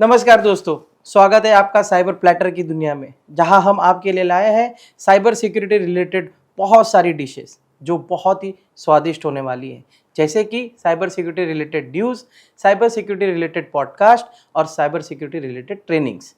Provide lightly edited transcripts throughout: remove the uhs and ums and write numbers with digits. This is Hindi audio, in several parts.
नमस्कार दोस्तों, स्वागत है आपका साइबर प्लेटर की दुनिया में, जहां हम आपके लिए लाए हैं साइबर सिक्योरिटी रिलेटेड बहुत सारी डिशेस जो बहुत ही स्वादिष्ट होने वाली है, जैसे कि cyber security related news, cyber security related podcast और साइबर सिक्योरिटी रिलेटेड ट्रेनिंग्स।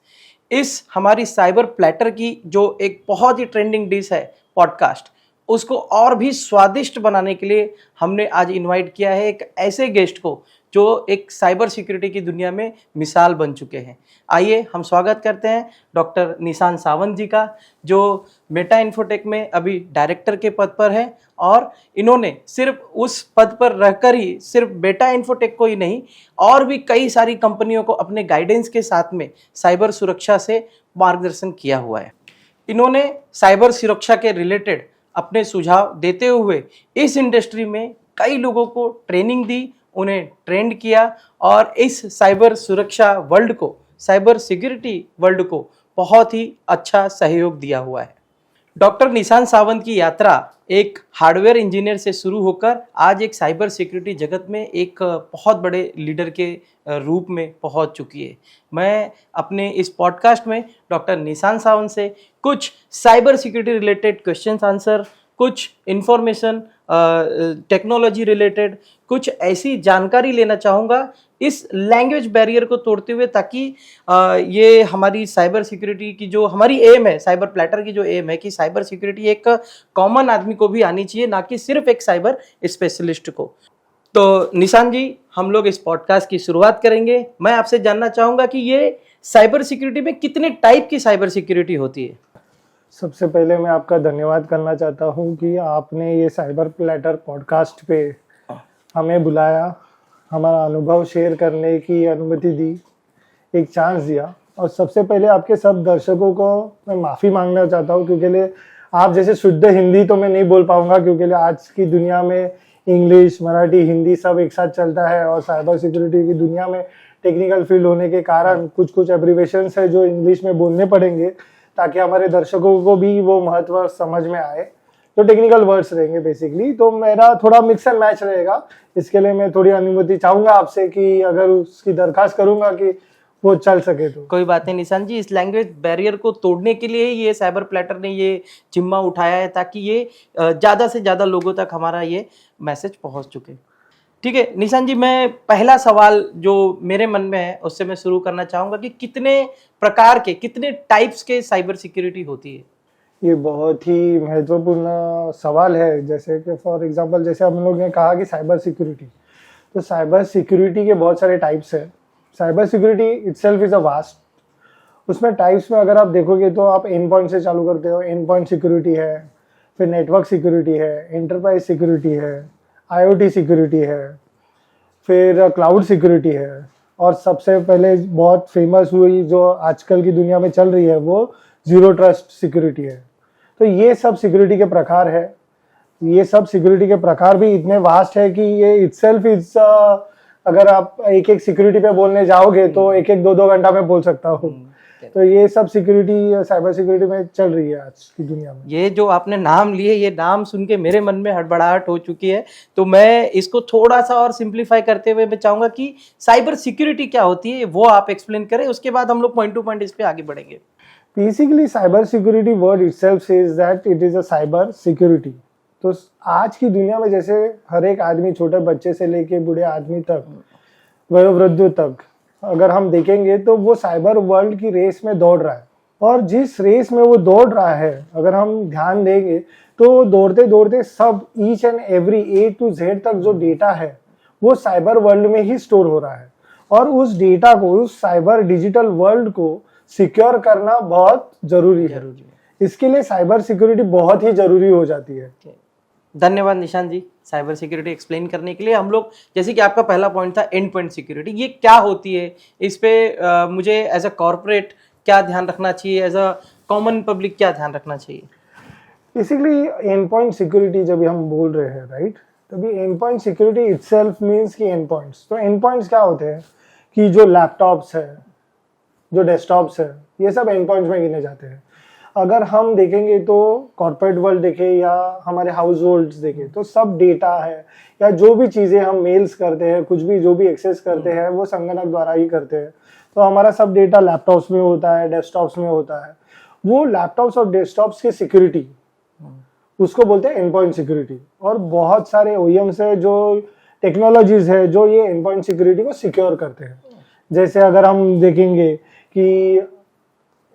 इस हमारी साइबर प्लेटर की जो एक बहुत ही ट्रेंडिंग डिश है पॉडकास्ट, उसको और भी स्वादिष्ट बनाने के लिए हमने आज इनवाइट किया है एक ऐसे गेस्ट को जो एक साइबर सिक्योरिटी की दुनिया में मिसाल बन चुके हैं। आइए हम स्वागत करते हैं डॉक्टर निशान सावंत जी का, जो मेटा इन्फोटेक में अभी डायरेक्टर के पद पर है और इन्होंने सिर्फ उस पद पर रहकर ही सिर्फ मेटा इन्फोटेक को ही नहीं, और भी कई सारी कंपनियों को अपने गाइडेंस के साथ में साइबर सुरक्षा से मार्गदर्शन किया हुआ है। इन्होंने साइबर सुरक्षा के रिलेटेड अपने सुझाव देते हुए इस इंडस्ट्री में कई लोगों को ट्रेनिंग दी, उन्हें ट्रेंड किया और इस साइबर सुरक्षा वर्ल्ड को, साइबर सिक्योरिटी वर्ल्ड को बहुत ही अच्छा सहयोग दिया हुआ है। डॉक्टर निशान सावंत की यात्रा एक हार्डवेयर इंजीनियर से शुरू होकर आज एक साइबर सिक्योरिटी जगत में एक बहुत बड़े लीडर के रूप में पहुंच चुकी है। मैं अपने इस पॉडकास्ट में डॉक्टर निशान सावंत से कुछ cyber security related questions answer, कुछ इंफॉर्मेशन टेक्नोलॉजी रिलेटेड, कुछ ऐसी जानकारी लेना चाहूँगा इस लैंग्वेज बैरियर को तोड़ते हुए, ताकि ये हमारी साइबर सिक्योरिटी की जो हमारी एम है, साइबर प्लेटर की जो एम है कि साइबर सिक्योरिटी एक कॉमन आदमी को भी आनी चाहिए, ना कि सिर्फ एक साइबर स्पेशलिस्ट को। तो निशान जी, हम लोग इस पॉडकास्ट की शुरुआत करेंगे। मैं आपसे जानना चाहूँगा कि ये साइबर सिक्योरिटी में कितने टाइप की साइबर सिक्योरिटी होती है? सबसे पहले मैं आपका धन्यवाद करना चाहता हूँ कि आपने ये साइबर प्लेटर पॉडकास्ट पे हमें बुलाया, हमारा अनुभव शेयर करने की अनुमति दी, एक चांस दिया। और सबसे पहले आपके सब दर्शकों को मैं माफ़ी मांगना चाहता हूँ, क्योंकि आप जैसे शुद्ध हिंदी तो मैं नहीं बोल पाऊँगा, क्योंकि आज की दुनिया में इंग्लिश, मराठी, हिंदी सब एक साथ चलता है और साइबर सिक्योरिटी की दुनिया में टेक्निकल फील्ड होने के कारण कुछ एब्रिविएशंस है जो इंग्लिश में बोलने पड़ेंगे ताकि हमारे दर्शकों को भी वो महत्व समझ में आए। तो टेक्निकल वर्ड्स रहेंगे बेसिकली, तो मेरा थोड़ा मिक्स एंड मैच रहेगा। इसके लिए मैं थोड़ी अनुमति चाहूँगा आपसे कि अगर उसकी दरखास्त करूँगा कि वो चल सके तो। कोई बात नहीं निशान जी, इस लैंग्वेज बैरियर को तोड़ने के लिए ये साइबर प्लेटर ने ये जिम्मा उठाया है, ताकि ये ज़्यादा से ज़्यादा लोगों तक हमारा ये मैसेज पहुँच चुके। ठीक है निशान जी, मैं पहला सवाल जो मेरे मन में है उससे मैं शुरू करना चाहूँगा कि कितने प्रकार के, कितने टाइप्स के साइबर सिक्योरिटी होती है? ये बहुत ही महत्वपूर्ण सवाल है। जैसे कि फॉर एग्जांपल, जैसे हम लोग ने कहा कि साइबर सिक्योरिटी, तो साइबर सिक्योरिटी के बहुत सारे टाइप्स है। Cyber security itself is a vast. उसमें टाइप्स में अगर आप देखोगे तो आप एंड पॉइंट से चालू करते हो, एंड पॉइंट सिक्योरिटी है, फिर नेटवर्क सिक्योरिटी है, एंटरप्राइज सिक्योरिटी है, IoT सिक्योरिटी है, फिर क्लाउड सिक्योरिटी है, और सबसे पहले बहुत फेमस हुई जो आजकल की दुनिया में चल रही है वो जीरो ट्रस्ट सिक्योरिटी है। तो ये सब सिक्योरिटी के प्रकार है। ये सब सिक्योरिटी के प्रकार भी इतने वास्ट है कि ये इटसेल्फ इज, अगर आप एक एक सिक्योरिटी पे बोलने जाओगे तो एक एक दो घंटा में बोल सकता हूँ। तो ये सब सिक्योरिटी साइबर सिक्योरिटी में चल रही है आज की दुनिया में। ये जो आपने नाम लिए, ये नाम सुन के मेरे मन में हड़बड़ाहट हो चुकी है, तो मैं इसको थोड़ा सा और सिंप्लीफाई करते हुए मैं चाहूँगा कि साइबर सिक्योरिटी क्या होती है वो आप एक्सप्लेन करें, उसके बाद हम लोग पॉइंट टू पॉइंट इस पे आगे बढ़ेंगे। Basically cyber security word itself says that it is a cyber security. तो आज की दुनिया में जैसे हर एक आदमी, छोटे बच्चे से लेके बूढ़े आदमी तक, वयोवृद्ध तक, अगर हम देखेंगे तो वो साइबर वर्ल्ड की रेस में दौड़ रहा है। और जिस रेस में वो दौड़ रहा है, अगर हम ध्यान देंगे तो दौड़ते दौड़ते सब each and every A to Z तक जो डेटा है वो साइबर वर्ल्ड में ही स्टोर हो रहा है। और उस डेटा को, उस साइबर डिजिटल वर्ल्ड को सिक्योर करना बहुत जरूरी है। इसके लिए साइबर सिक्योरिटी बहुत ही जरूरी हो जाती है। धन्यवाद निशान जी साइबर सिक्योरिटी एक्सप्लेन करने के लिए। हम लोग, जैसे कि आपका पहला पॉइंट था एंड पॉइंट सिक्योरिटी, ये क्या होती है? इस पे मुझे एज अ कॉर्पोरेट क्या ध्यान रखना चाहिए, एज अ कॉमन पब्लिक क्या ध्यान रखना चाहिए? बेसिकली एंड पॉइंट सिक्योरिटी जब हम बोल रहे हैं, राइट, तभी and point security itself means कि एंड पॉइंट्स। तो एंड पॉइंट्स क्या होते हैं कि जो लैपटॉप्स है, जो डेस्कटॉप्स है, ये सब एंड पॉइंट्स में गिने जाते हैं। अगर हम देखेंगे तो कॉर्पोरेट वर्ल्ड देखें या हमारे हाउस होल्ड्स देखें तो सब डेटा है या जो भी चीज़ें हम मेल्स करते हैं, कुछ भी जो भी एक्सेस करते हैं वो संगणक द्वारा ही करते हैं। तो हमारा सब डेटा लैपटॉप्स में होता है, डेस्कटॉप्स में होता है। वो लैपटॉप्स और डेस्कटॉप्स की सिक्योरिटी, उसको बोलते हैं एंड पॉइंट सिक्योरिटी। और बहुत सारे ओईएम्स है जो टेक्नोलॉजीज है जो ये एंड पॉइंट सिक्योरिटी को सिक्योर करते हैं। जैसे अगर हम देखेंगे कि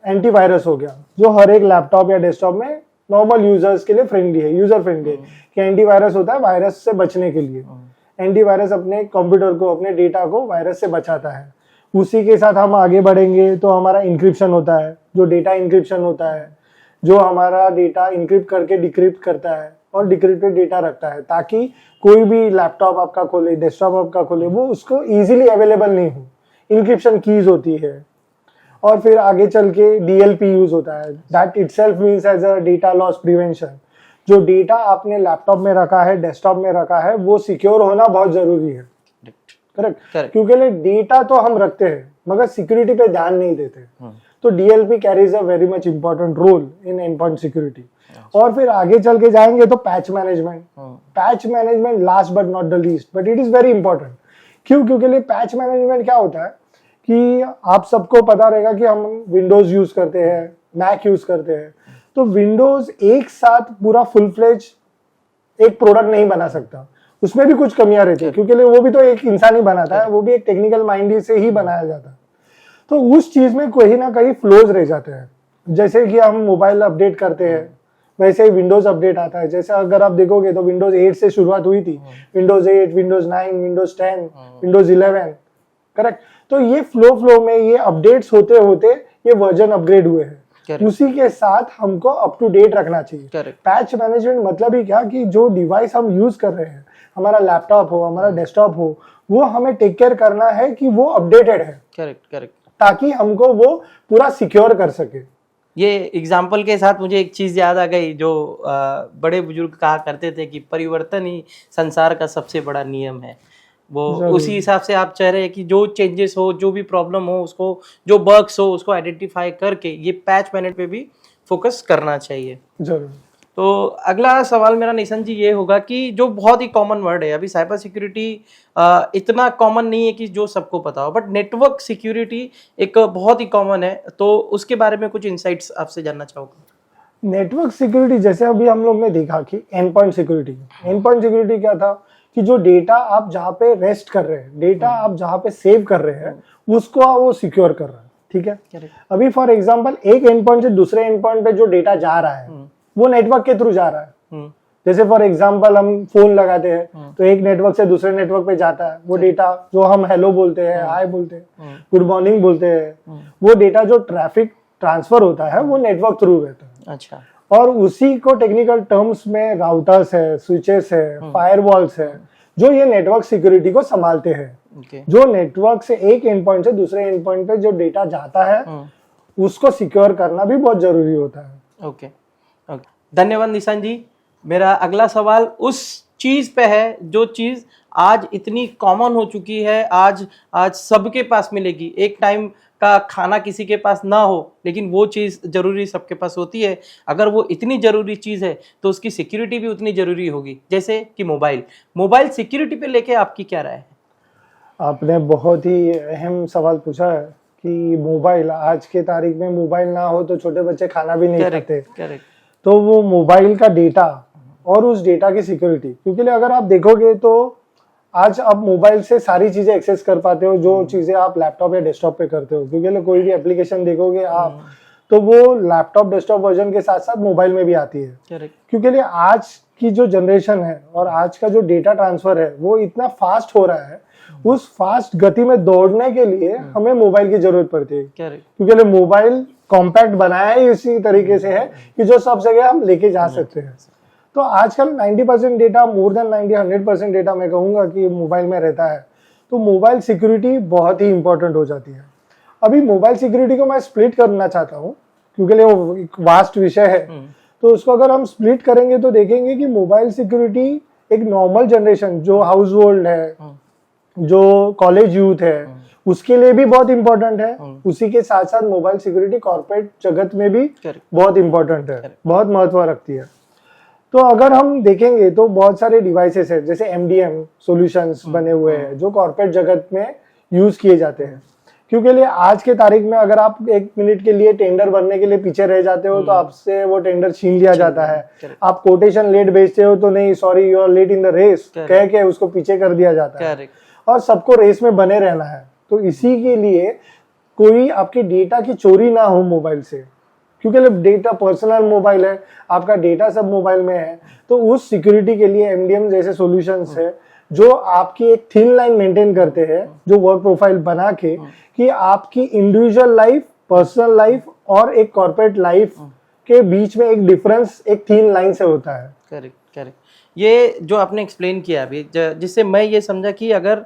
एंटीवायरस हो गया, जो हर एक लैपटॉप या डेस्कटॉप में नॉर्मल यूजर्स के लिए फ्रेंडली है, यूजर फ्रेंडली है कि एंटीवायरस होता है वायरस से बचने के लिए। एंटीवायरस अपने कंप्यूटर को, अपने डेटा को वायरस से बचाता है। उसी के साथ हम आगे बढ़ेंगे तो हमारा इंक्रिप्शन होता है, जो डेटा इंक्रिप्शन होता है, जो हमारा डेटा इंक्रिप्ट करके डिक्रिप्ट करता है और डिक्रिप्टेड डेटा रखता है, ताकि कोई भी लैपटॉप आपका खोले, डेस्कटॉप आपका खोले, वो उसको इजीली अवेलेबल नहीं हो। इंक्रिप्शन कीज होती है। और फिर आगे चल के डीएलपी यूज होता है, that itself means as a data loss prevention. जो डेटा आपने लैपटॉप में रखा है, डेस्कटॉप में रखा है, वो सिक्योर होना बहुत जरूरी है। करेक्ट, क्योंकि डेटा तो हम रखते हैं मगर सिक्योरिटी पे ध्यान नहीं देते। तो DLP carries a very much important role in end point security. और फिर आगे चल के जाएंगे तो patch management. Patch management last but not the least, but it is very important. क्यों? क्योंकि पैच मैनेजमेंट क्या होता है कि आप सबको पता रहेगा कि हम विंडोज यूज करते हैं, मैक यूज करते हैं, तो विंडोज एक साथ पूरा फुल फ्लेज एक प्रोडक्ट नहीं बना सकता, उसमें भी कुछ कमियां रहती है, क्योंकि वो भी तो एक इंसान ही बनाता है, वो भी एक टेक्निकल माइंड से ही बनाया जाता है। तो उस चीज में कहीं ना कहीं फ्लोज रह जाते हैं। जैसे कि हम मोबाइल अपडेट करते हैं, वैसे ही विंडोज अपडेट आता है। जैसे अगर आप देखोगे तो विंडोज 8 से शुरुआत हुई थी, Windows 8, Windows 9, Windows 10, Windows 11, correct. तो ये फ्लो में ये अपडेट्स होते होते ये वर्जन अपग्रेड हुए हैं। उसी के साथ हमको अप टू डेट रखना चाहिए। पैच मैनेजमेंट मतलब ही क्या कि जो डिवाइस हम यूज कर रहे हैं, हमारा लैपटॉप हो, हमारा डेस्कटॉप हो, वो हमें टेक केयर करना है कि वो अपडेटेड है। करेक्ट, ताकि हमको वो पूरा सिक्योर कर सके। ये एग्जाम्पल के साथ मुझे एक चीज याद आ गई, जो बड़े बुजुर्ग कहा करते थे कि परिवर्तन ही संसार का सबसे बड़ा नियम है। वो उसी हिसाब से आप चाह रहे हैं कि जो चेंजेस हो, जो भी प्रॉब्लम हो, उसको, जो बग्स हो, उसको आइडेंटिफाई करके ये पैच मैनेजमेंट पे भी फोकस करना चाहिए। जरूर। तो अगला सवाल मेरा निशन जी ये होगा कि जो बहुत ही कॉमन वर्ड है, अभी साइबर सिक्योरिटी इतना कॉमन नहीं है कि जो सबको पता हो, बट नेटवर्क सिक्योरिटी एक बहुत ही कॉमन है, तो उसके बारे में कुछ इंसाइट्स आपसे जानना चाहूँगा। नेटवर्क सिक्योरिटी जैसे अभी हम लोग ने देखा कि and point security. And point security क्या था कि जो डेटा आप जहाँ पे रेस्ट कर रहे हैं, डेटा आप जहाँ पे सेव कर रहे हैं, उसको वो सिक्योर कर रहा है। ठीक है। अभी फॉर एग्जांपल एक एंड पॉइंट से दूसरे एंड पॉइंट पे जो डेटा जा रहा है वो नेटवर्क के थ्रू जा रहा है। जैसे फॉर एग्जांपल हम फोन लगाते हैं तो एक नेटवर्क से दूसरे नेटवर्क पे जाता है वो डेटा, जो हम हेलो बोलते हैं, हाय बोलते हैं, गुड मॉर्निंग बोलते हैं, वो डेटा जो ट्रैफिक ट्रांसफर होता है वो नेटवर्क थ्रू रहता है। अच्छा। और उसी को टेक्निकल टर्म्स में राउटर्स है, स्विचेस है, फायरवॉल्स है, जो ये नेटवर्क सिक्योरिटी को संभालते हैं। जो नेटवर्क से एक एंड पॉइंट से दूसरे एंड पॉइंट पे जो डेटा जाता है उसको सिक्योर करना भी बहुत जरूरी होता है। ओके, धन्यवाद निशान जी। मेरा अगला सवाल उस चीज पे है जो चीज आज इतनी कॉमन हो चुकी है, आज सबके पास मिलेगी। एक टाइम का खाना किसी के पास ना हो, लेकिन वो चीज़ जरूरी सबके पास होती है। अगर वो इतनी ज़रूरी चीज़ है तो उसकी सिक्योरिटी भी उतनी ज़रूरी होगी, जैसे कि मोबाइल सिक्योरिटी पे लेके आपकी क्या राय है? आपने बहुत ही अहम सवाल पूछा है कि मोबाइल, आज के तारीख में मोबाइल ना हो तो छोटे बच्चे खाना भी नहीं खाते। करेक्ट। तो वो मोबाइल का डेटा और उस डेटा की सिक्योरिटी, क्योंकि अगर आप देखोगे तो आज आप मोबाइल से सारी चीजें एक्सेस कर पाते हो जो चीजें आप लैपटॉप या डेस्कटॉप पे करते हो। क्योंकि कोई भी एप्लीकेशन देखोगे आप तो वो लैपटॉप डेस्कटॉप वर्जन के साथ साथ मोबाइल में भी आती है। क्योंकि आज की जो जनरेशन है और आज का जो डेटा ट्रांसफर है वो इतना फास्ट हो रहा है, उस फास्ट गति में दौड़ने के लिए हमें मोबाइल की जरूरत पड़ती है। क्योंकि मोबाइल कॉम्पैक्ट बनाया ही इसी तरीके से है कि जो सब जगह हम लेके जा सकते हैं। तो आजकल 90% डेटा, मोर देन 90-100% डेटा मैं कहूँगा कि मोबाइल में रहता है। तो मोबाइल सिक्योरिटी बहुत ही इंपॉर्टेंट हो जाती है। अभी मोबाइल सिक्योरिटी को मैं स्प्लिट करना चाहता हूँ क्योंकि वो एक वास्ट विषय है। तो उसको अगर हम स्प्लिट करेंगे तो देखेंगे कि मोबाइल सिक्योरिटी एक नॉर्मल जनरेशन जो हाउस होल्ड है, जो कॉलेज यूथ है, उसके लिए भी बहुत इंपॉर्टेंट है। उसी के साथ साथ मोबाइल सिक्योरिटी कॉर्पोरेट जगत में भी बहुत इंपॉर्टेंट है, बहुत महत्व रखती है। तो अगर हम देखेंगे तो बहुत सारे डिवाइसेस है, जैसे MDM सॉल्यूशंस बने हुए हैं जो कॉर्पोरेट जगत में यूज किए जाते हैं। क्योंकि लिए आज के तारीख में अगर आप 1 मिनट के लिए टेंडर भरने के लिए पीछे रह जाते हो तो आपसे वो टेंडर छीन लिया जाता है। आप कोटेशन लेट भेजते हो तो नहीं, sorry you are late in the race कह के उसको पीछे कर दिया जाता है। और सबको रेस में बने रहना है। तो इसी के लिए कोई आपके डेटा की चोरी ना हो मोबाइल से, क्योंकि डेटा पर्सनल मोबाइल है, आपका डेटा सब मोबाइल में है। तो उस सिक्योरिटी के लिए एमडीएम जैसे सॉल्यूशंस है जो आपकी एक थिन लाइन मेंटेन करते हैं, जो वर्क प्रोफाइल बना के कि आपकी इंडिविजुअल लाइफ, पर्सनल लाइफ और एक कॉर्पोरेट लाइफ के बीच में एक डिफरेंस एक थिन लाइन से होता है। Correct correct. ये जो आपने एक्सप्लेन किया अभी, जिससे मैं ये समझा कि अगर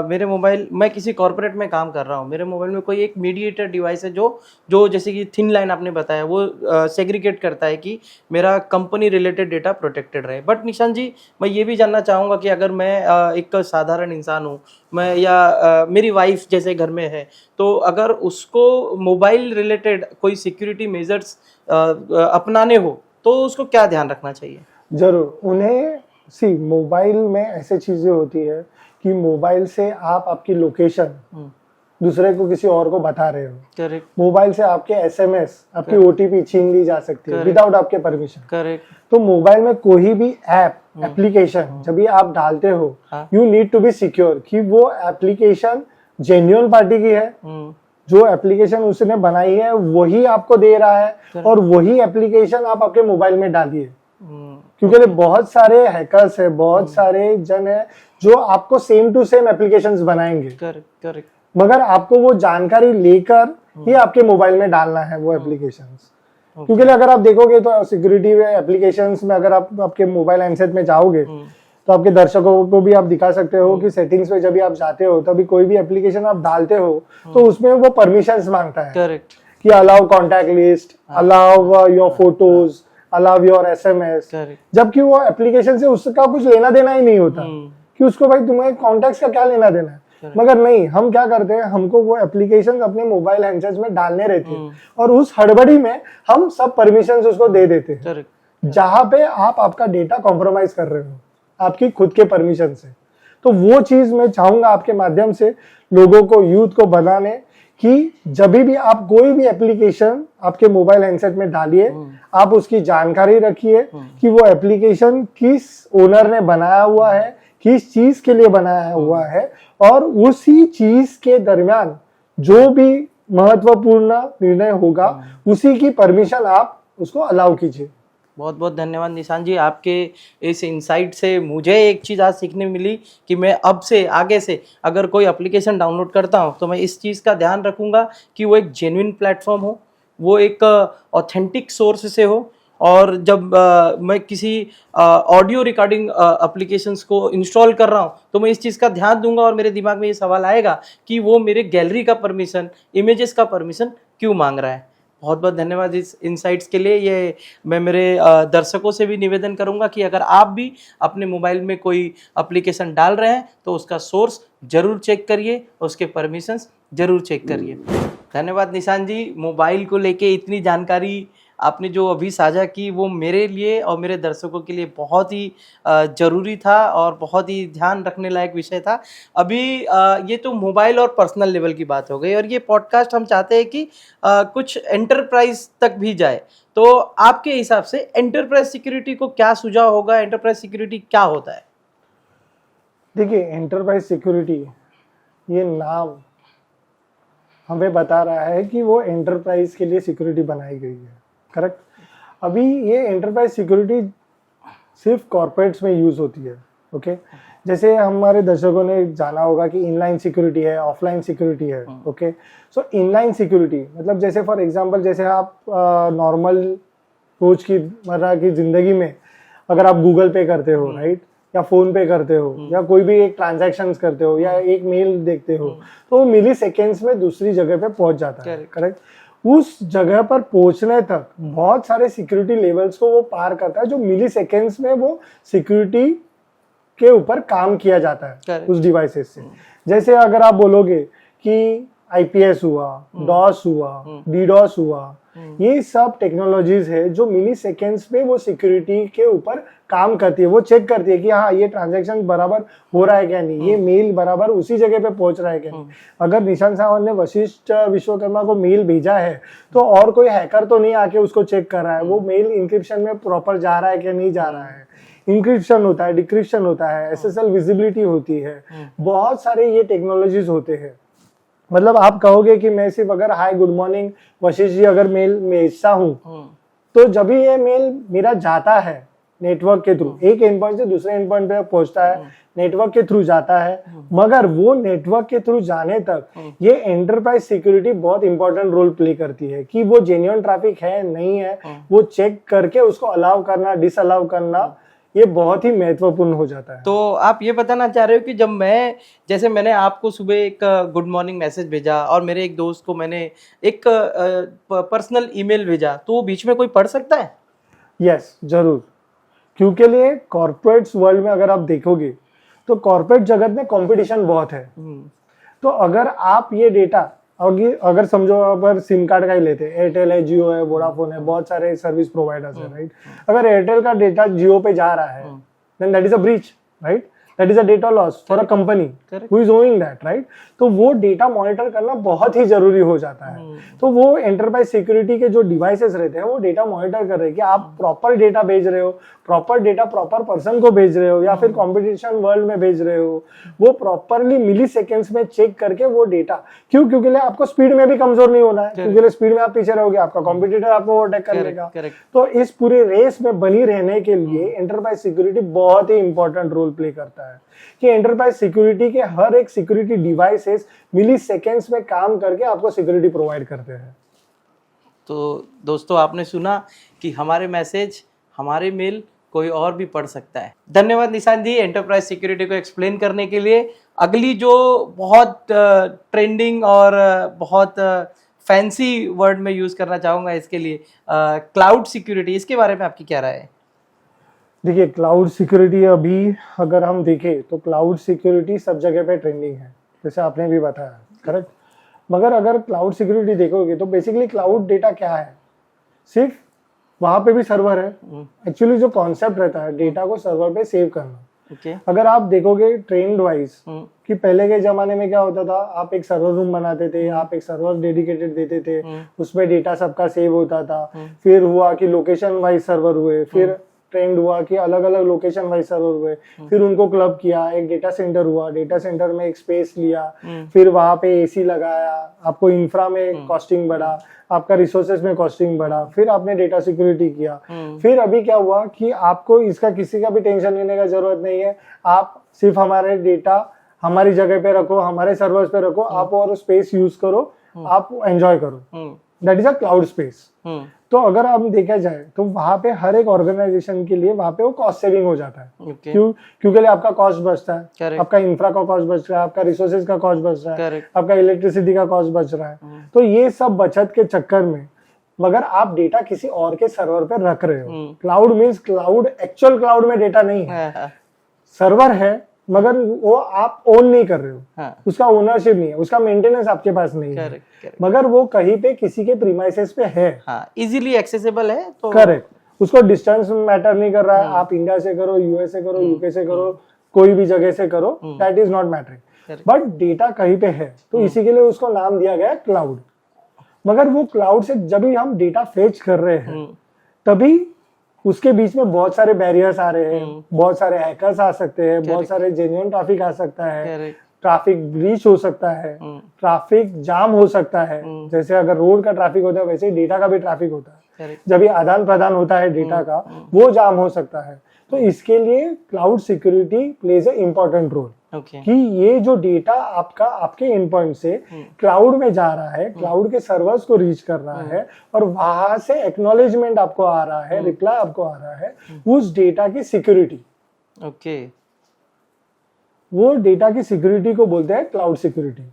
मेरे मोबाइल, मैं किसी कॉर्पोरेट में काम कर रहा हूँ, मेरे मोबाइल में कोई एक मीडिएटर डिवाइस है जो जैसे कि थिन लाइन आपने बताया वो सेग्रीगेट करता है कि मेरा कंपनी रिलेटेड डेटा प्रोटेक्टेड रहे। बट निशान जी, मैं ये भी जानना चाहूँगा कि अगर मैं एक साधारण इंसान हूँ, मैं या मेरी वाइफ जैसे घर में है, तो अगर उसको मोबाइल रिलेटेड कोई सिक्योरिटी मेजर्स अपनाने हो तो उसको क्या ध्यान रखना चाहिए? जरूर, उन्हें मोबाइल में ऐसे चीजें होती है कि मोबाइल से आप आपकी लोकेशन दूसरे को किसी और को बता रहे हो। करेक्ट। मोबाइल से आपके एसएमएस, आपकी ओटीपी छीन ली जा सकती है विदाउट आपके परमिशन। करेक्ट। तो मोबाइल में कोई भी एप्लीकेशन जब भी आप डालते हो, you need to be secure कि वो एप्लीकेशन जेन्युइन पार्टी की है, जो एप्लीकेशन उसने बनाई है वही आपको दे रहा है और वही एप्लीकेशन आप आपके मोबाइल में डालिए। क्योंकि बहुत सारे हैकर्स है, बहुत सारे जन है जो आपको सेम टू सेम एप्लीकेशंस बनाएंगे। करेक्ट। मगर आपको वो जानकारी लेकर ही आपके मोबाइल में डालना है वो एप्लीकेशंस। क्योंकि अगर आप देखोगे तो सिक्योरिटी में एप्लीकेशंस में अगर आप आपके मोबाइल हैंडसेट में जाओगे तो आपके दर्शकों को भी आप दिखा सकते हो कि सेटिंग्स में जब भी आप जाते हो तभी कोई भी एप्लीकेशन आप डालते हो तो उसमें वो परमिशंस मांगता है। करेक्ट। कि allow contact list, allow your photos, allow your SMS, जबकि वो एप्लीकेशन से उसका कुछ लेना देना ही नहीं होता कि उसको भाई तुम्हें कॉन्टैक्ट्स का क्या लेना देना है। मगर नहीं, हम क्या करते हैं, हमको वो एप्लीकेशन अपने मोबाइल हैंडसेट्स में डालने रहते हैं और उस हड़बड़ी में हम सब परमिशंस उसको दे देते हैं, जहां पे आप आपका डेटा कॉम्प्रोमाइज कर रहे हो आपकी खुद के परमिशन से। तो वो चीज मैं चाहूंगा आपके माध्यम से लोगों को, यूथ को बनाने कि जब भी आप कोई भी एप्लीकेशन आपके मोबाइल हैंडसेट में डालिए, आप उसकी जानकारी रखिए कि वो एप्लीकेशन किस ओनर ने बनाया हुआ है, किस चीज के लिए बनाया हुआ है, और उसी चीज के दरमियान जो भी महत्वपूर्ण निर्णय होगा उसी की परमिशन आप उसको अलाउ कीजिए। बहुत बहुत धन्यवाद निशान जी, आपके इस इंसाइट से मुझे एक चीज़ आज सीखने मिली कि मैं अब से आगे से अगर कोई एप्लीकेशन डाउनलोड करता हूँ तो मैं इस चीज़ का ध्यान रखूँगा कि वो एक जेन्युइन प्लेटफॉर्म हो, वो एक ऑथेंटिक सोर्स से हो, और जब मैं किसी ऑडियो रिकॉर्डिंग एप्लीकेशंस को इंस्टॉल कर रहा हूँ तो मैं इस चीज़ का ध्यान दूंगा और मेरे दिमाग में ये सवाल आएगा कि वो मेरे गैलरी का परमिशन, इमेजेस का परमिशन क्यों मांग रहा है। बहुत बहुत धन्यवाद इस इनसाइट्स के लिए। ये मैं मेरे दर्शकों से भी निवेदन करूंगा कि अगर आप भी अपने मोबाइल में कोई एप्लीकेशन डाल रहे हैं तो उसका सोर्स जरूर चेक करिए, उसके परमिशंस जरूर चेक करिए। धन्यवाद निशान जी, मोबाइल को लेके इतनी जानकारी आपने जो अभी साझा की वो मेरे लिए और मेरे दर्शकों के लिए बहुत ही ज़रूरी था और बहुत ही ध्यान रखने लायक विषय था। अभी ये तो मोबाइल और पर्सनल लेवल की बात हो गई, और ये पॉडकास्ट हम चाहते हैं कि कुछ एंटरप्राइज तक भी जाए। तो आपके हिसाब से एंटरप्राइज सिक्योरिटी को क्या सुझाव होगा? एंटरप्राइज सिक्योरिटी क्या होता है? देखिए, एंटरप्राइज सिक्योरिटी ये नाम हमें बता रहा है कि वो एंटरप्राइज के लिए सिक्योरिटी बनाई गई है। करेक्ट। अभी ये एंटरप्राइज सिक्योरिटी सिर्फ कॉर्पोरेट्स में यूज होती है। ओके, जैसे हमारे दर्शकों ने जाना होगा कि इनलाइन सिक्योरिटी है, ऑफलाइन सिक्योरिटी है। ओके, सो इनलाइन सिक्योरिटी मतलब जैसे फॉर एग्जांपल जैसे आप नॉर्मल रोज की मर्रा की जिंदगी में अगर आप गूगल पे करते हो, राइट, या फोन पे करते हो, या कोई भी एक ट्रांजैक्शंस करते हो, या एक मेल देखते हो, तो वो मिली सेकेंड्स में दूसरी जगह पे पहुंच जाता है। करेक्ट। उस जगह पर पहुंचने तक बहुत सारे सिक्योरिटी लेवल्स को वो पार करता है, जो मिली सेकेंड्स में वो सिक्योरिटी के ऊपर काम किया जाता है उस डिवाइसेस से। जैसे अगर आप बोलोगे कि आईपीएस हुआ, डॉस हुआ, डीडॉस हुआ, ये सब टेक्नोलॉजीज है जो मिली सेकेंड्स में वो सिक्योरिटी के ऊपर काम करती है। वो चेक करती है कि हाँ ये ट्रांजैक्शन बराबर हो रहा है क्या नहीं, ये मेल बराबर उसी जगह पे पहुंच रहा है क्या नहीं। अगर निशांत सावंत ने वशिष्ठ विश्वकर्मा को मेल भेजा है तो और कोई हैकर तो नहीं आके उसको चेक कर रहा है, वो मेल इंक्रिप्शन में प्रॉपर जा रहा है क्या नहीं जा रहा है। इंक्रिप्शन होता है, डिक्रिप्शन होता है, एसएसएल विजिबिलिटी होती है, बहुत सारे ये टेक्नोलॉजीज होते हैं। मतलब आप कहोगे कि मैं सिर्फ अगर hi good morning Vashishtha ji अगर मेल भेजता हूँ तो जब भी ये मेल मेरा जाता है नेटवर्क के थ्रू, एक एंड पॉइंट से दूसरे एंड पॉइंट पे पहुंचता है, नेटवर्क के थ्रू जाता है, मगर वो नेटवर्क के थ्रू जाने तक ये एंटरप्राइज सिक्योरिटी बहुत इंपॉर्टेंट रोल प्ले करती है कि वो जेन्युइन ट्रैफिक है नहीं है, वो चेक करके उसको अलाउ करना डिसअलाउ करना ये बहुत ही महत्वपूर्ण हो जाता है। तो आप ये बताना चाह रहे हो कि जब जैसे मैंने आपको सुबह एक गुड मॉर्निंग मैसेज भेजा और मेरे एक दोस्त को मैंने एक पर्सनल ईमेल भेजा, तो वो बीच में कोई पढ़ सकता है? यस, जरूर। क्योंकि लिए कॉर्पोरेट वर्ल्ड में अगर आप देखोगे तो कॉर्पोरेट जगत में कंपटीशन बहुत है। तो अगर आप ये डेटा अगर समझो अगर सिम कार्ड का ही लेते हैं, एयरटेल है, जियो है, वोडाफोन है, बहुत सारे सर्विस प्रोवाइडर्स है, राइट। अगर एयरटेल का डेटा जियो पे जा रहा है then that is a breach, right. That is a data loss for a company who is owing that, right. तो वो डेटा मॉनिटर करना बहुत ही जरूरी हो जाता है। तो वो एंटरप्राइज सिक्योरिटी के जो डिवाइसेस रहते हैं वो डेटा मॉनिटर कर रहे हैं कि आप प्रॉपर डेटा भेज रहे हो, प्रॉपर डेटा प्रॉपर पर्सन को भेज रहे हो या फिर कंपटीशन वर्ल्ड में भेज रहे हो, वो प्रॉपरली मिली सेकेंड्स में चेक करके वो डेटा क्योंकि आपको स्पीड में भी कमजोर नहीं होना है, क्योंकि स्पीड में आप पीछे रहोगे आपका कॉम्पिटिटर आपको ओवरटेक कर लेगा। तो इस पूरे रेस में बनी रहने के लिए एंटरप्राइज सिक्योरिटी बहुत ही इंपॉर्टेंट रोल प्ले करता है कि एंटरप्राइज सिक्योरिटी के हर एक सिक्योरिटी डिवाइसेस मिली सेकेंड्स में काम करके आपको सिक्योरिटी प्रोवाइड करते हैं। तो दोस्तों आपने सुना कि हमारे मैसेज, हमारे मेल कोई और भी पढ़ सकता है। धन्यवाद निशांत जी एंटरप्राइज सिक्योरिटी को एक्सप्लेन करने के लिए। अगली जो बहुत ट्रेंडिंग और बहुत फैंसी वर्ड में यूज करना चाहूंगा इसके लिए, क्लाउड सिक्योरिटी, इसके बारे में आपकी क्या राय है? देखिए, क्लाउड सिक्योरिटी अभी अगर हम देखें तो क्लाउड सिक्योरिटी सब जगह पे ट्रेंडिंग है, जैसे आपने भी बताया, करेक्ट। मगर अगर क्लाउड सिक्योरिटी देखोगे तो बेसिकली क्लाउड डेटा क्या है, सिर्फ वहां पे भी सर्वर है। एक्चुअली जो कॉन्सेप्ट रहता है डेटा को सर्वर पे सेव करना। अगर आप देखोगे ट्रेंड वाइज कि पहले के जमाने में क्या होता था, आप एक सर्वर रूम बनाते थे, आप एक सर्वर डेडिकेटेड देते थे, उसमें डेटा सबका सेव होता था। फिर हुआ कि लोकेशन वाइज सर्वर हुए, फिर ट्रेंड हुआ कि अलग अलग लोकेशन वाइज सर्वर हुए, फिर उनको क्लब किया, एक डेटा सेंटर हुआ, डेटा सेंटर में एक स्पेस लिया, फिर वहां पे एसी लगाया, आपको इंफ्रा में कॉस्टिंग बढ़ा, आपका रिसोर्सेज में कॉस्टिंग बढ़ा, फिर आपने डेटा सिक्योरिटी किया। फिर अभी क्या हुआ कि आपको इसका किसी का भी टेंशन लेने का जरूरत नहीं है, आप सिर्फ हमारे डेटा हमारी जगह पे रखो, हमारे सर्वर्स पे रखो, आप और स्पेस यूज करो, आप एंजॉय करो। That is a cloud space. तो अगर हम देखा जाए तो वहां पे हर एक ऑर्गेनाइजेशन के लिए वहां पे वो कॉस्ट सेविंग हो जाता है। क्योंकि आपका कॉस्ट बचता है, आपका इंफ्रा का कॉस्ट बच रहा है, आपका रिसोर्सेज का कॉस्ट बच रहा है, आपका इलेक्ट्रिसिटी का कॉस्ट बच रहा है। तो ये सब बचत के चक्कर में मगर आप डेटा किसी और के सर्वर पे रख रहे हो। Cloud means cloud actual cloud में डेटा नहीं है, सर्वर है मगर वो आप ओन नहीं कर रहे हो, उसका ओनरशिप नहीं है, उसका मेंटेनेंस आपके पास नहीं है, मगर वो कहीं पे किसी के प्रीमाइसेस पे है, इजीली एक्सेसिबल है। तो करेक्ट, उसको डिस्टेंस मैटर नहीं कर रहा है, आप इंडिया से करो, यूएस से करो, यूके से करो, कोई भी जगह से करो, that is not mattering, but data कहीं पे है। तो इसी के लिए उसको नाम दिया गया क्लाउड। मगर वो क्लाउड से जब भी हम डेटा फेच कर रहे हैं तभी उसके बीच में बहुत सारे बैरियर्स आ रहे हैं, बहुत सारे हैकर्स आ सकते हैं, बहुत सारे जेन्युइन ट्रैफिक आ सकता है, ट्रैफिक ब्रीच हो सकता है, ट्रैफिक जाम हो सकता है। जैसे अगर रोड का ट्रैफिक होता है वैसे ही डेटा का भी ट्रैफिक होता है, जब ये आदान प्रदान होता है डेटा का वो जाम हो सकता है। तो इसके लिए cloud security plays a important role कि ये जो डेटा आपका आपके एंड पॉइंट से क्लाउड में जा रहा है, क्लाउड के सर्वर्स को रीच कर रहा है और वहां से एक्नॉलेजमेंट आपको आ रहा है, रिप्लाई आपको आ रहा है, उस डेटा की सिक्योरिटी, वो डेटा की सिक्योरिटी को बोलते हैं क्लाउड सिक्योरिटी।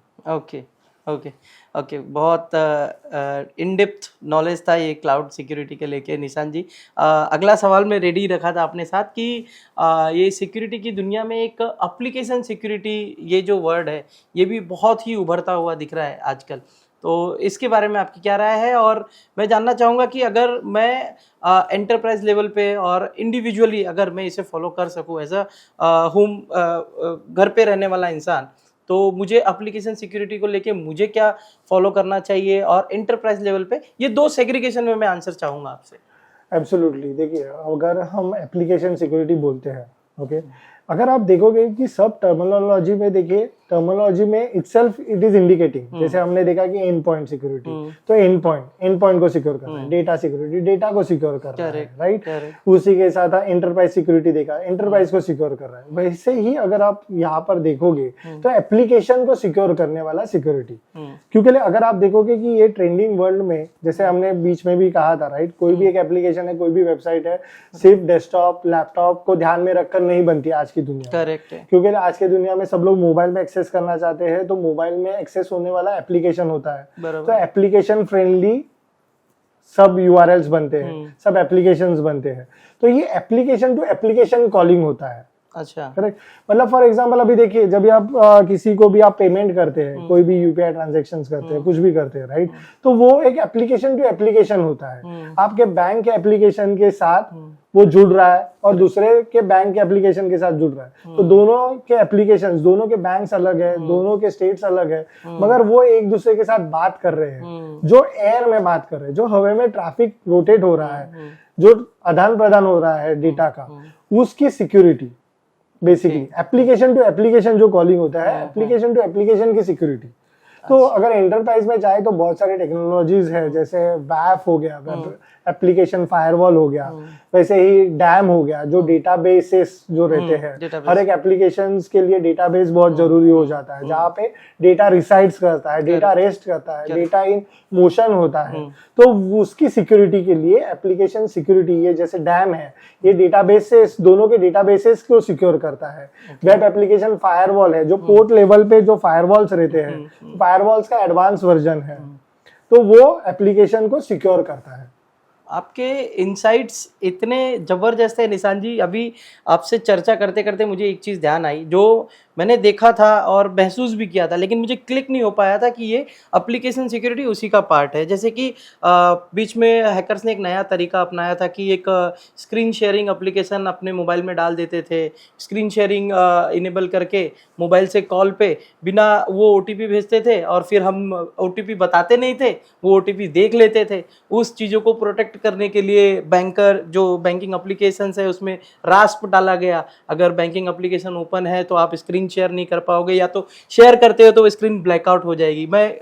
ओके, बहुत इन डेप्थ नॉलेज था ये क्लाउड सिक्योरिटी के लेके निशांत जी। अगला सवाल मैं रेडी रखा था अपने साथ कि ये सिक्योरिटी की दुनिया में एक एप्लीकेशन सिक्योरिटी, ये जो वर्ड है ये भी बहुत ही उभरता हुआ दिख रहा है आजकल। तो इसके बारे में आपकी क्या राय है? और मैं जानना चाहूँगा कि अगर मैं एंटरप्राइज लेवल पे और इंडिविजुअली अगर मैं इसे फॉलो कर सकूँ एज अ होम घर पे रहने वाला इंसान, तो मुझे एप्लीकेशन सिक्योरिटी को लेके मुझे क्या फॉलो करना चाहिए? और एंटरप्राइज लेवल पे ये 2 सेग्रीगेशन में मैं आंसर चाहूँगा आपसे। एब्सोल्युटली, देखिए अगर हम एप्लीकेशन सिक्योरिटी बोलते हैं, ओके, अगर आप देखोगे कि सब टर्मिनोलॉजी में, देखिए टर्मिनोलॉजी में इटसेल्फ इट इज इंडिकेटिंग, जैसे हमने देखा कि एंड पॉइंट सिक्योरिटी, तो एंड पॉइंट को सिक्योर कर रहा है, डेटा सिक्योरिटी डेटा को सिक्योर कर रहा है, राइट। उसी के साथ एंटरप्राइज सिक्योरिटी देखा, एंटरप्राइज को सिक्योर कर रहा है। वैसे ही अगर आप यहाँ पर देखोगे तो एप्लीकेशन को सिक्योर करने वाला सिक्योरिटी, क्योंकि अगर आप देखोगे कि ये ट्रेंडिंग वर्ल्ड में, जैसे हमने बीच में भी कहा था, राइट, कोई भी एक एप्लीकेशन है, कोई भी वेबसाइट है, सिर्फ डेस्कटॉप लैपटॉप को ध्यान में रखकर नहीं बनती आज की दुनिया। करेक्ट है, क्योंकि आज की दुनिया में सब लोग मोबाइल में एक्सेस करना चाहते हैं, तो मोबाइल में एक्सेस होने वाला एप्लीकेशन होता है, तो एप्लीकेशन फ्रेंडली सब यूआरएल्स बनते हैं, सब एप्लीकेशंस बनते हैं, तो ये एप्लीकेशन टू एप्लीकेशन कॉलिंग होता है। अच्छा, करेक्ट। मतलब फॉर एग्जांपल अभी देखिए, जब भी आप किसी को भी आप पेमेंट करते हैं, कोई भी यूपीआई ट्रांजैक्शंस करते हैं, कुछ भी करते हैं, राइट, तो वो एक एप्लीकेशन टू एप्लीकेशन होता है। आपके बैंक के एप्लीकेशन के साथ वो जुड़ रहा है और दूसरे के बैंक के एप्लीकेशन के साथ जुड़ रहा है, तो दोनों के एप्लीकेशंस, दोनों के बैंक्स अलग है, दोनों के स्टेट्स अलग है, मगर वो एक दूसरे के साथ बात कर रहे हैं, जो एयर में बात कर रहे हैं, जो हवा में ट्रैफिक रोटेट हो रहा है, जो आदान प्रदान हो रहा है डेटा का, उसकी security basically application to application जो कॉलिंग होता है, एप्लीकेशन टू एप्लीकेशन की सिक्योरिटी। तो अगर एंटरप्राइज में जाए तो बहुत सारे टेक्नोलॉजीज है, जैसे वैप हो गया, एप्लीकेशन फायरवॉल हो गया, वैसे ही डैम हो गया, जो डेटाबेसेस जो रहते हैं, हर एक एप्लीकेशंस के लिए डेटाबेस बहुत जरूरी हो जाता है, जहाँ पे डेटा रिसाइड्स करता है, डेटा रेस्ट करता है, डेटा इन मोशन होता है, तो उसकी सिक्योरिटी के लिए एप्लीकेशन सिक्योरिटी, ये जैसे डैम है, ये डेटाबेसेस, दोनों के डेटाबेसेस को सिक्योर करता है। वेब एप्लीकेशन फायरवॉल है, जो पोर्ट लेवल पे जो फायरवॉल्स रहते हैं, फायरवॉल्स का एडवांस वर्जन है, तो वो एप्लीकेशन को सिक्योर करता है। आपके इनसाइट्स इतने ज़बरदस्त है निशान जी। अभी आपसे चर्चा करते करते मुझे एक चीज़ ध्यान आई, जो मैंने देखा था और महसूस भी किया था, लेकिन मुझे क्लिक नहीं हो पाया था कि ये एप्लीकेशन सिक्योरिटी उसी का पार्ट है। जैसे कि बीच में हैकर्स ने एक नया तरीका अपनाया था कि एक स्क्रीन शेयरिंग एप्लीकेशन अपने मोबाइल में डाल देते थे, स्क्रीन शेयरिंग इनेबल करके मोबाइल से कॉल पे बिना वो OTP भेजते थे, और फिर हम OTP बताते नहीं थे, वो OTP देख लेते थे। उस चीज़ों को प्रोटेक्ट करने के लिए बैंकर जो बैंकिंग एप्लीकेशंस है उसमें रास्प डाला गया। अगर बैंकिंग एप्लीकेशन ओपन है तो आप स्क्रीन शेयर नहीं कर पाओगे, या तो शेयर करते हो तो स्क्रीन ब्लैकआउट हो जाएगी। मैं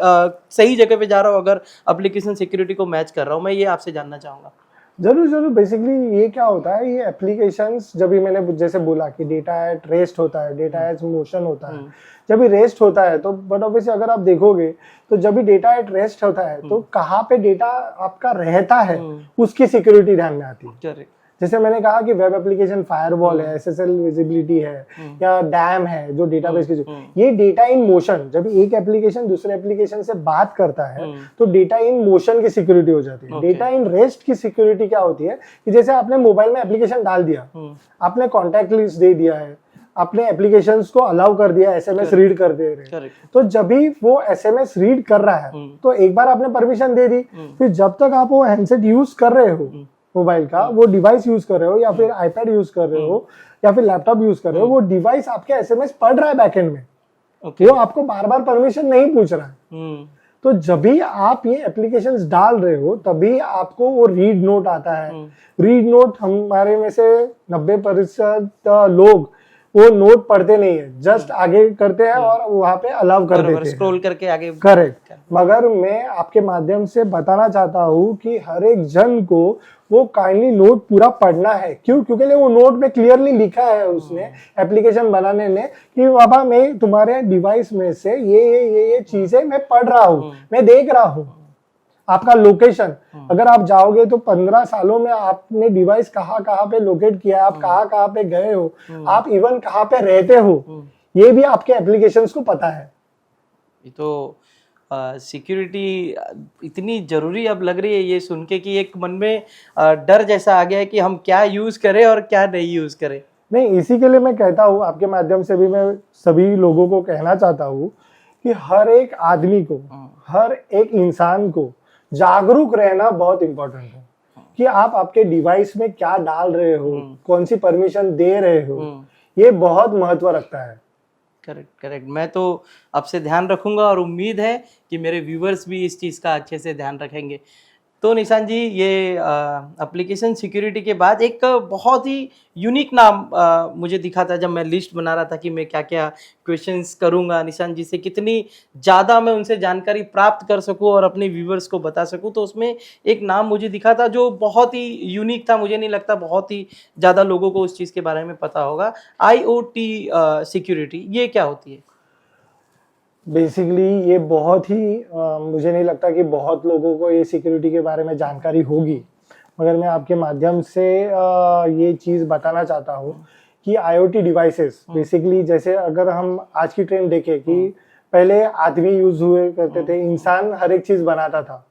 सही जगह पे जा रहा हूँ अगर एप्लीकेशन सिक्योरिटी को मैच कर रहा हूँ? मैं ये आपसे जानना चाहूँगा। जरूर। बेसिकली ये क्या होता है, ये एप्लीकेशंस, जब भी मैंने जैसे बोला कि डेटा एट रेस्ट होता है, डेटा एट मोशन होता है, जब भी रेस्ट होता है तो बट ऑब्वियसली अगर आप देखोगे तो जब भी डेटा एट रेस्ट होता है तो कहाँ पे डेटा आपका रहता है उसकी सिक्योरिटी ध्यान में आती है। जैसे मैंने कहा कि वेब एप्लीकेशन फायरवॉल है, SSL विजिबिलिटी है, या डैम है जो डेटाबेस की, ये डेटा इन मोशन, जब एक एप्लीकेशन दूसरे एप्लीकेशन से बात करता है तो डेटा इन मोशन की सिक्योरिटी हो जाती है। डेटा इन रेस्ट की सिक्योरिटी क्या होती है कि जैसे आपने मोबाइल में एप्लीकेशन डाल दिया, आपने कॉन्टैक्ट लिस्ट दे दिया है, आपने एप्लीकेशंस को अलाउ कर दिया, SMS रीड कर दे रहे, तो जब भी वो SMS रीड कर रहा है तो एक बार आपने परमिशन दे दी, फिर जब तक आप वो हैंडसेट यूज कर रहे हो, मोबाइल का वो डिवाइस यूज कर रहे हो, या फिर आईपैड यूज कर रहे हो, या फिर लैपटॉप यूज कर रहे हो, वो डिवाइस आपके SMS पढ़ रहा है बैकएंड में, वो आपको बार बार परमिशन नहीं पूछ रहा है। तो जब भी आप ये एप्लीकेशंस डाल रहे हो तभी आपको वो रीड नोट आता है। रीड नोट हमारे में से 90% लोग वो नोट पढ़ते नहीं है, जस्ट आगे करते हैं और वहां पे अलाउ कर देते हैं, स्क्रॉल करके आगे। करेक्ट। मगर मैं आपके माध्यम से बताना चाहता हूँ कि हर एक जन को वो काइंडली नोट पूरा पढ़ना है। क्यों? क्योंकि वो नोट में क्लियरली लिखा है उसने एप्लीकेशन बनाने ने कि बाबा मैं तुम्हारे डिवाइस में से ये चीजें मैं पढ़ रहा हूँ, मैं देख रहा हूँ। आपका लोकेशन, अगर आप जाओगे तो 15 सालों में आपने डिवाइस कहाँ पे लोकेट किया, आप कहाँ पे गए हो, आप इवन कहाँ पे रहते हो, ये भी आपके एप्लीकेशंस को पता है। ये तो सिक्योरिटी इतनी जरूरी अब लग रही है ये सुन के कि एक मन में डर जैसा आ गया है कि हम क्या यूज करें और क्या नहीं यूज करें। नहीं, इसी के लिए मैं कहता हूँ, आपके माध्यम से भी मैं सभी लोगों को कहना चाहता हूँ कि हर एक आदमी को, हर एक इंसान को जागरूक रहना बहुत इंपॉर्टेंट है कि आप आपके डिवाइस में क्या डाल रहे हो, कौन सी परमिशन दे रहे हो, ये बहुत महत्व रखता है। Correct correct. मैं तो आपसे ध्यान रखूंगा और उम्मीद है कि मेरे व्यूवर्स भी इस चीज़ का अच्छे से ध्यान रखेंगे। तो निशान जी, ये एप्लीकेशन सिक्योरिटी के बाद एक बहुत ही यूनिक नाम मुझे दिखा था जब मैं लिस्ट बना रहा था कि मैं क्या क्या क्वेश्चंस करूंगा निशान जी से, कितनी ज़्यादा मैं उनसे जानकारी प्राप्त कर सकूं और अपने व्यूवर्स को बता सकूं। तो उसमें एक नाम मुझे दिखा था जो बहुत ही यूनिक था, मुझे नहीं लगता बहुत ही ज़्यादा लोगों को उस चीज़ के बारे में पता होगा। IoT सिक्योरिटी, ये क्या होती है? बेसिकली ये बहुत ही मुझे नहीं लगता कि बहुत लोगों को ये सिक्योरिटी के बारे में जानकारी होगी, मगर मैं आपके माध्यम से ये चीज़ बताना चाहता हूँ कि IoT डिवाइसेस बेसिकली, जैसे अगर हम आज की ट्रेंड देखें कि पहले आदमी यूज हुए करते थे, इंसान हर एक चीज बनाता था।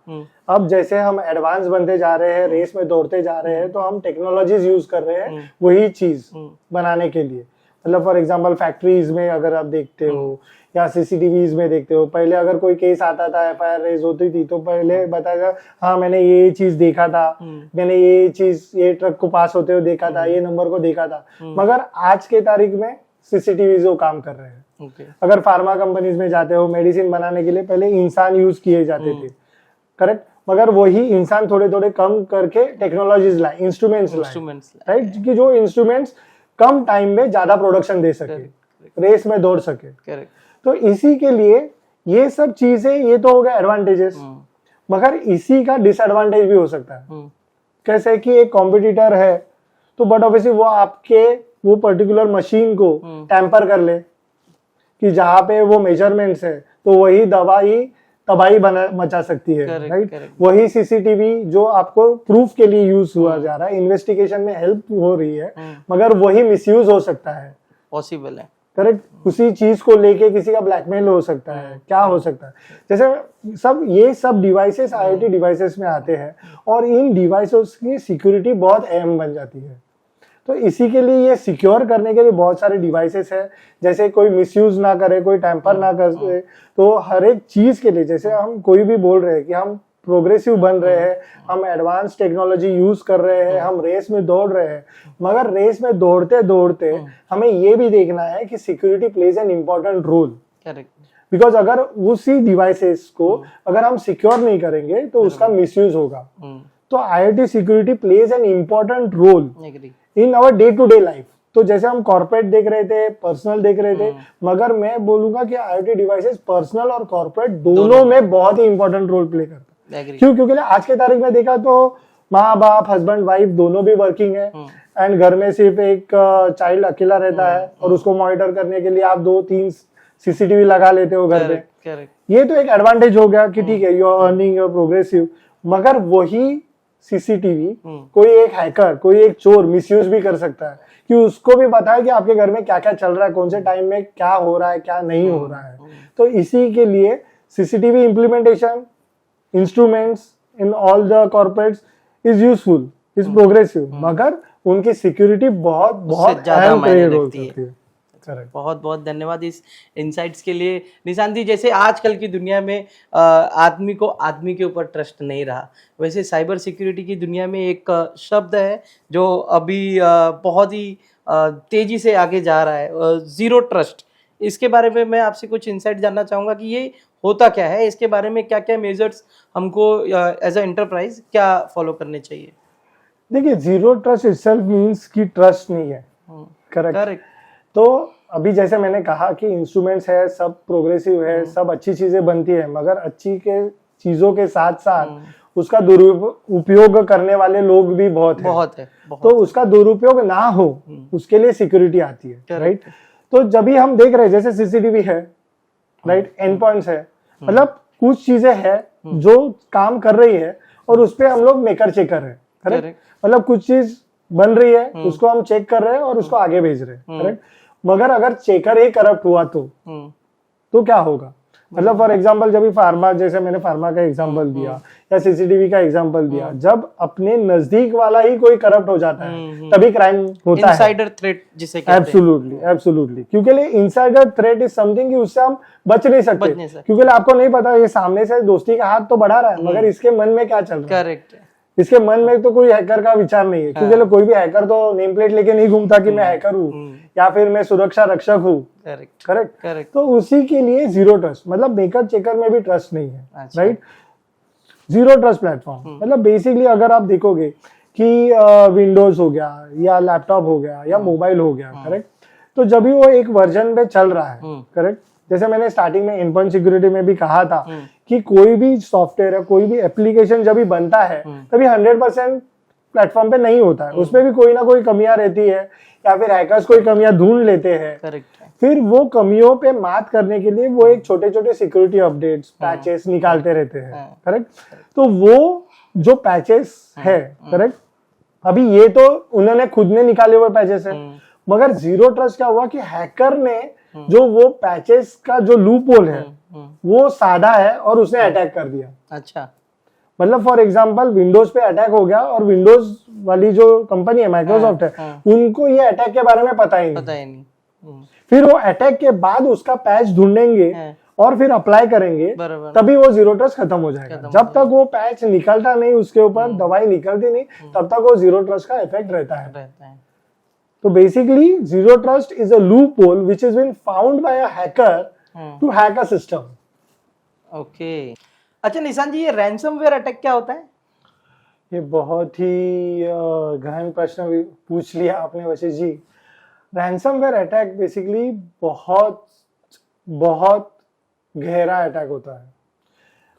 अब जैसे हम एडवांस बनते जा रहे हैं, रेस में दौड़ते जा रहे हैं, तो हम टेक्नोलॉजीज यूज कर रहे हैं वही चीज बनाने के लिए। मतलब फॉर एग्जांपल फैक्ट्रीज में अगर आप देखते हो या CCTVs में देखते हो, पहले अगर कोई केस आता था, FIR रेज होती थी, तो पहले बताएगा हाँ मैंने ये चीज देखा था, मैंने ये चीज, ये ट्रक को पास होते हुए देखा था, ये नंबर को देखा था। मगर आज के तारीख में CCTVs वो काम कर रहे हैं। अगर फार्मा कंपनीज में जाते हो, मेडिसिन बनाने के लिए पहले इंसान यूज किए जाते थे, करेक्ट, मगर वही इंसान थोड़े थोड़े कम करके टेक्नोलॉजीज लाए, इंस्ट्रूमेंट्स लाए, राइट, कि जो इंस्ट्रूमेंट्स कम टाइम में ज्यादा प्रोडक्शन दे सके, रेस में दौड़ सके। तो इसी के लिए ये सब चीजें, ये तो हो गया एडवांटेजेस, मगर इसी का डिसएडवांटेज भी हो सकता है। कैसे कि एक कॉम्पिटिटर है तो बट ऑब्वियसली वो आपके वो पर्टिकुलर मशीन को टैंपर कर ले कि जहाँ पे वो मेजरमेंट्स है, तो वही दवाई तबाही मचा सकती है, राइट। वही CCTV जो आपको प्रूफ के लिए यूज हुआ जा रहा है, इन्वेस्टिगेशन में हेल्प हो रही है, मगर वही मिसयूज हो सकता है, पॉसिबल है, करेक्ट। उसी चीज को लेके किसी का ब्लैकमेल हो सकता है, क्या हो सकता है। जैसे ये सब डिवाइसेस IoT डिवाइसेस में आते हैं और इन डिवाइसेस की सिक्योरिटी बहुत अहम बन जाती है। तो इसी के लिए ये सिक्योर करने के लिए बहुत सारे डिवाइसेस है, जैसे कोई मिसयूज ना करे, कोई टैंपर ना करे। तो हर एक चीज के लिए, जैसे हम कोई भी बोल रहे हैं कि हम प्रोग्रेसिव बन रहे हैं, हम एडवांस टेक्नोलॉजी यूज कर रहे हैं, हम रेस में दौड़ रहे हैं, मगर रेस में दौड़ते दौड़ते हमें ये भी देखना है कि security plays an important role. Because अगर उसी डिवाइसेस को अगर हम सिक्योर नहीं करेंगे तो उसका मिसयूज होगा। तो IoT security plays an important role in our day to day life. तो जैसे हम कॉर्पोरेट देख रहे थे, पर्सनल देख रहे थे, मगर मैं बोलूंगा कि IoT डिवाइसेस पर्सनल और कॉर्पोरेट दोनों में बहुत ही इंपॉर्टेंट रोल प्ले करता है। क्यों? क्योंकि आज के तारीख में देखा तो माँ बाप, हस्बैंड वाइफ दोनों भी वर्किंग है एंड घर में सिर्फ एक चाइल्ड अकेला रहता है और उसको मॉनिटर करने के लिए आप 2-3 CCTV लगा लेते हो घर पे। ये तो एक एडवांटेज हो गया कि ठीक है, you are earning, you are progressive. मगर वही CCTV कोई एक हैकर, कोई एक चोर मिसयूज भी कर सकता है कि उसको भी पता है कि आपके घर में क्या क्या चल रहा है, कौन से टाइम में क्या हो रहा है, क्या नहीं हो रहा है। तो इसी के लिए CCTV implementation, instruments in all the corporates is useful, is progressive, मगर उनकी सिक्योरिटी बहुत बहुत अहम रोल करती है। बहुत बहुत धन्यवाद इस इनसाइट्स के लिए निशांत जी। जैसे आजकल की दुनिया में आदमी को आदमी के ऊपर ट्रस्ट नहीं रहा, वैसे साइबर सिक्योरिटी की दुनिया में एक शब्द है जो अभी बहुत ही तेजी से आगे जा रहा है, ज़ीरो ट्रस्ट। इसके बारे में मैं आपसे कुछ इनसाइट जानना चाहूँगा कि ये होता क्या है, इसके बारे में क्या क्या मेजर्स हमको एज अ एंटरप्राइज क्या फॉलो करने चाहिए? देखिए, जीरो ट्रस्ट इटसेल्फ मींस कि ट्रस्ट नहीं है, करेक्ट। तो अभी जैसे मैंने कहा कि इंस्ट्रूमेंट्स है, सब प्रोग्रेसिव है, सब अच्छी चीजें बनती है, मगर अच्छी के चीजों के साथ साथ उसका दुरुपयोग करने वाले लोग भी बहुत है। तो उसका दुरुपयोग ना हो, उसके लिए सिक्योरिटी आती है, राइट। तो जब भी हम देख रहे हैं जैसे CCTV है, राइट, एंड पॉइंट्स है, मतलब कुछ चीजें है जो काम कर रही है और उस पर हम लोग मेकर चेकर है, करेक्ट। मतलब कुछ चीज बन रही है, उसको हम चेक कर रहे हैं और उसको आगे भेज रहे हैं, करेक्ट। मगर अगर चेकर ही करप्ट हुआ तो क्या होगा? मतलब फॉर एग्जांपल जब भी फार्मा, जैसे मैंने फार्मा का एग्जांपल दिया, या सीसीटीवी का एग्जांपल दिया, जब अपने नजदीक वाला ही कोई करप्ट हो जाता है तभी क्राइम होता है। इनसाइडर थ्रेट जिसे कहते हैं। एब्सोल्युटली एब्सोल्युटली, क्योंकि इनसाइडर थ्रेट इज समथिंग कि उससे हम बच नहीं सकते, नहीं सकते। क्योंकि आपको नहीं पता ये सामने से दोस्ती का हाथ तो बढ़ा रहा है मगर इसके मन में क्या चल रहा है। करेक्ट। इसके मन में तो कोई हैकर का विचार नहीं है, क्योंकि कोई भी हैकर तो नेम प्लेट लेके नहीं घूमता कि मैं हैकर हूँ या फिर मैं सुरक्षा रक्षक हूँ। Correct correct. करेक्ट। तो उसी के लिए जीरो ट्रस्ट, मतलब मेकर चेकर में भी ट्रस्ट नहीं है। अच्छा। राइट, जीरो ट्रस्ट प्लेटफॉर्म मतलब बेसिकली अगर आप देखोगे कि विंडोज हो गया या लैपटॉप हो गया या मोबाइल हो गया, करेक्ट, तो जब भी वो एक वर्जन पे चल रहा है, करेक्ट, जैसे मैंने स्टार्टिंग में एंडपॉइंट सिक्योरिटी में भी कहा था कि कोई भी सॉफ्टवेयर है, कोई भी एप्लीकेशन जब भी बनता है तभी 100% प्लेटफॉर्म पे नहीं होता है, उसमें भी कोई ना कोई कमियां रहती है या फिर हैकर्स कोई कमियां ढूंढ लेते हैं। करेक्ट। फिर वो कमियों पे मात करने के लिए वो एक छोटे छोटे सिक्योरिटी अपडेट्स पैचेस निकालते रहते हैं। करेक्ट। तो वो जो पैचेस है, करेक्ट, अभी ये तो उन्होंने खुद ने निकाले हुए पैचेस है, मगर जीरो ट्रस्ट क्या हुआ कि हैकर ने जो वो पैचेस का जो लूप होल है वो साधा है और उसने अटैक कर दिया। अच्छा। मतलब फॉर एग्जांपल विंडोज पे अटैक हो गया और विंडोज वाली जो कंपनी है माइक्रोसॉफ्ट है, उनको ये अटैक के बारे में पता ही नहीं। फिर वो अटैक के बाद उसका पैच ढूंढेंगे और फिर अप्लाई करेंगे, तभी वो जीरो ट्रस्ट खत्म हो जाएगा। जब तक वो पैच निकलता नहीं, उसके ऊपर दवाई निकलती नहीं, तब तक वो जीरो ट्रस्ट का इफेक्ट रहता है। तो basically zero trust is a loop hole which is been found by a hacker to hack a system. Okay. अच्छा निशान जी, ये रैंसमवेयर अटैक क्या होता है? ये बहुत ही गहन प्रश्न भी पूछ लिया आपने वैसे जी। रैंसमवेयर अटैक बेसिकली बहुत बहुत गहरा अटैक होता है।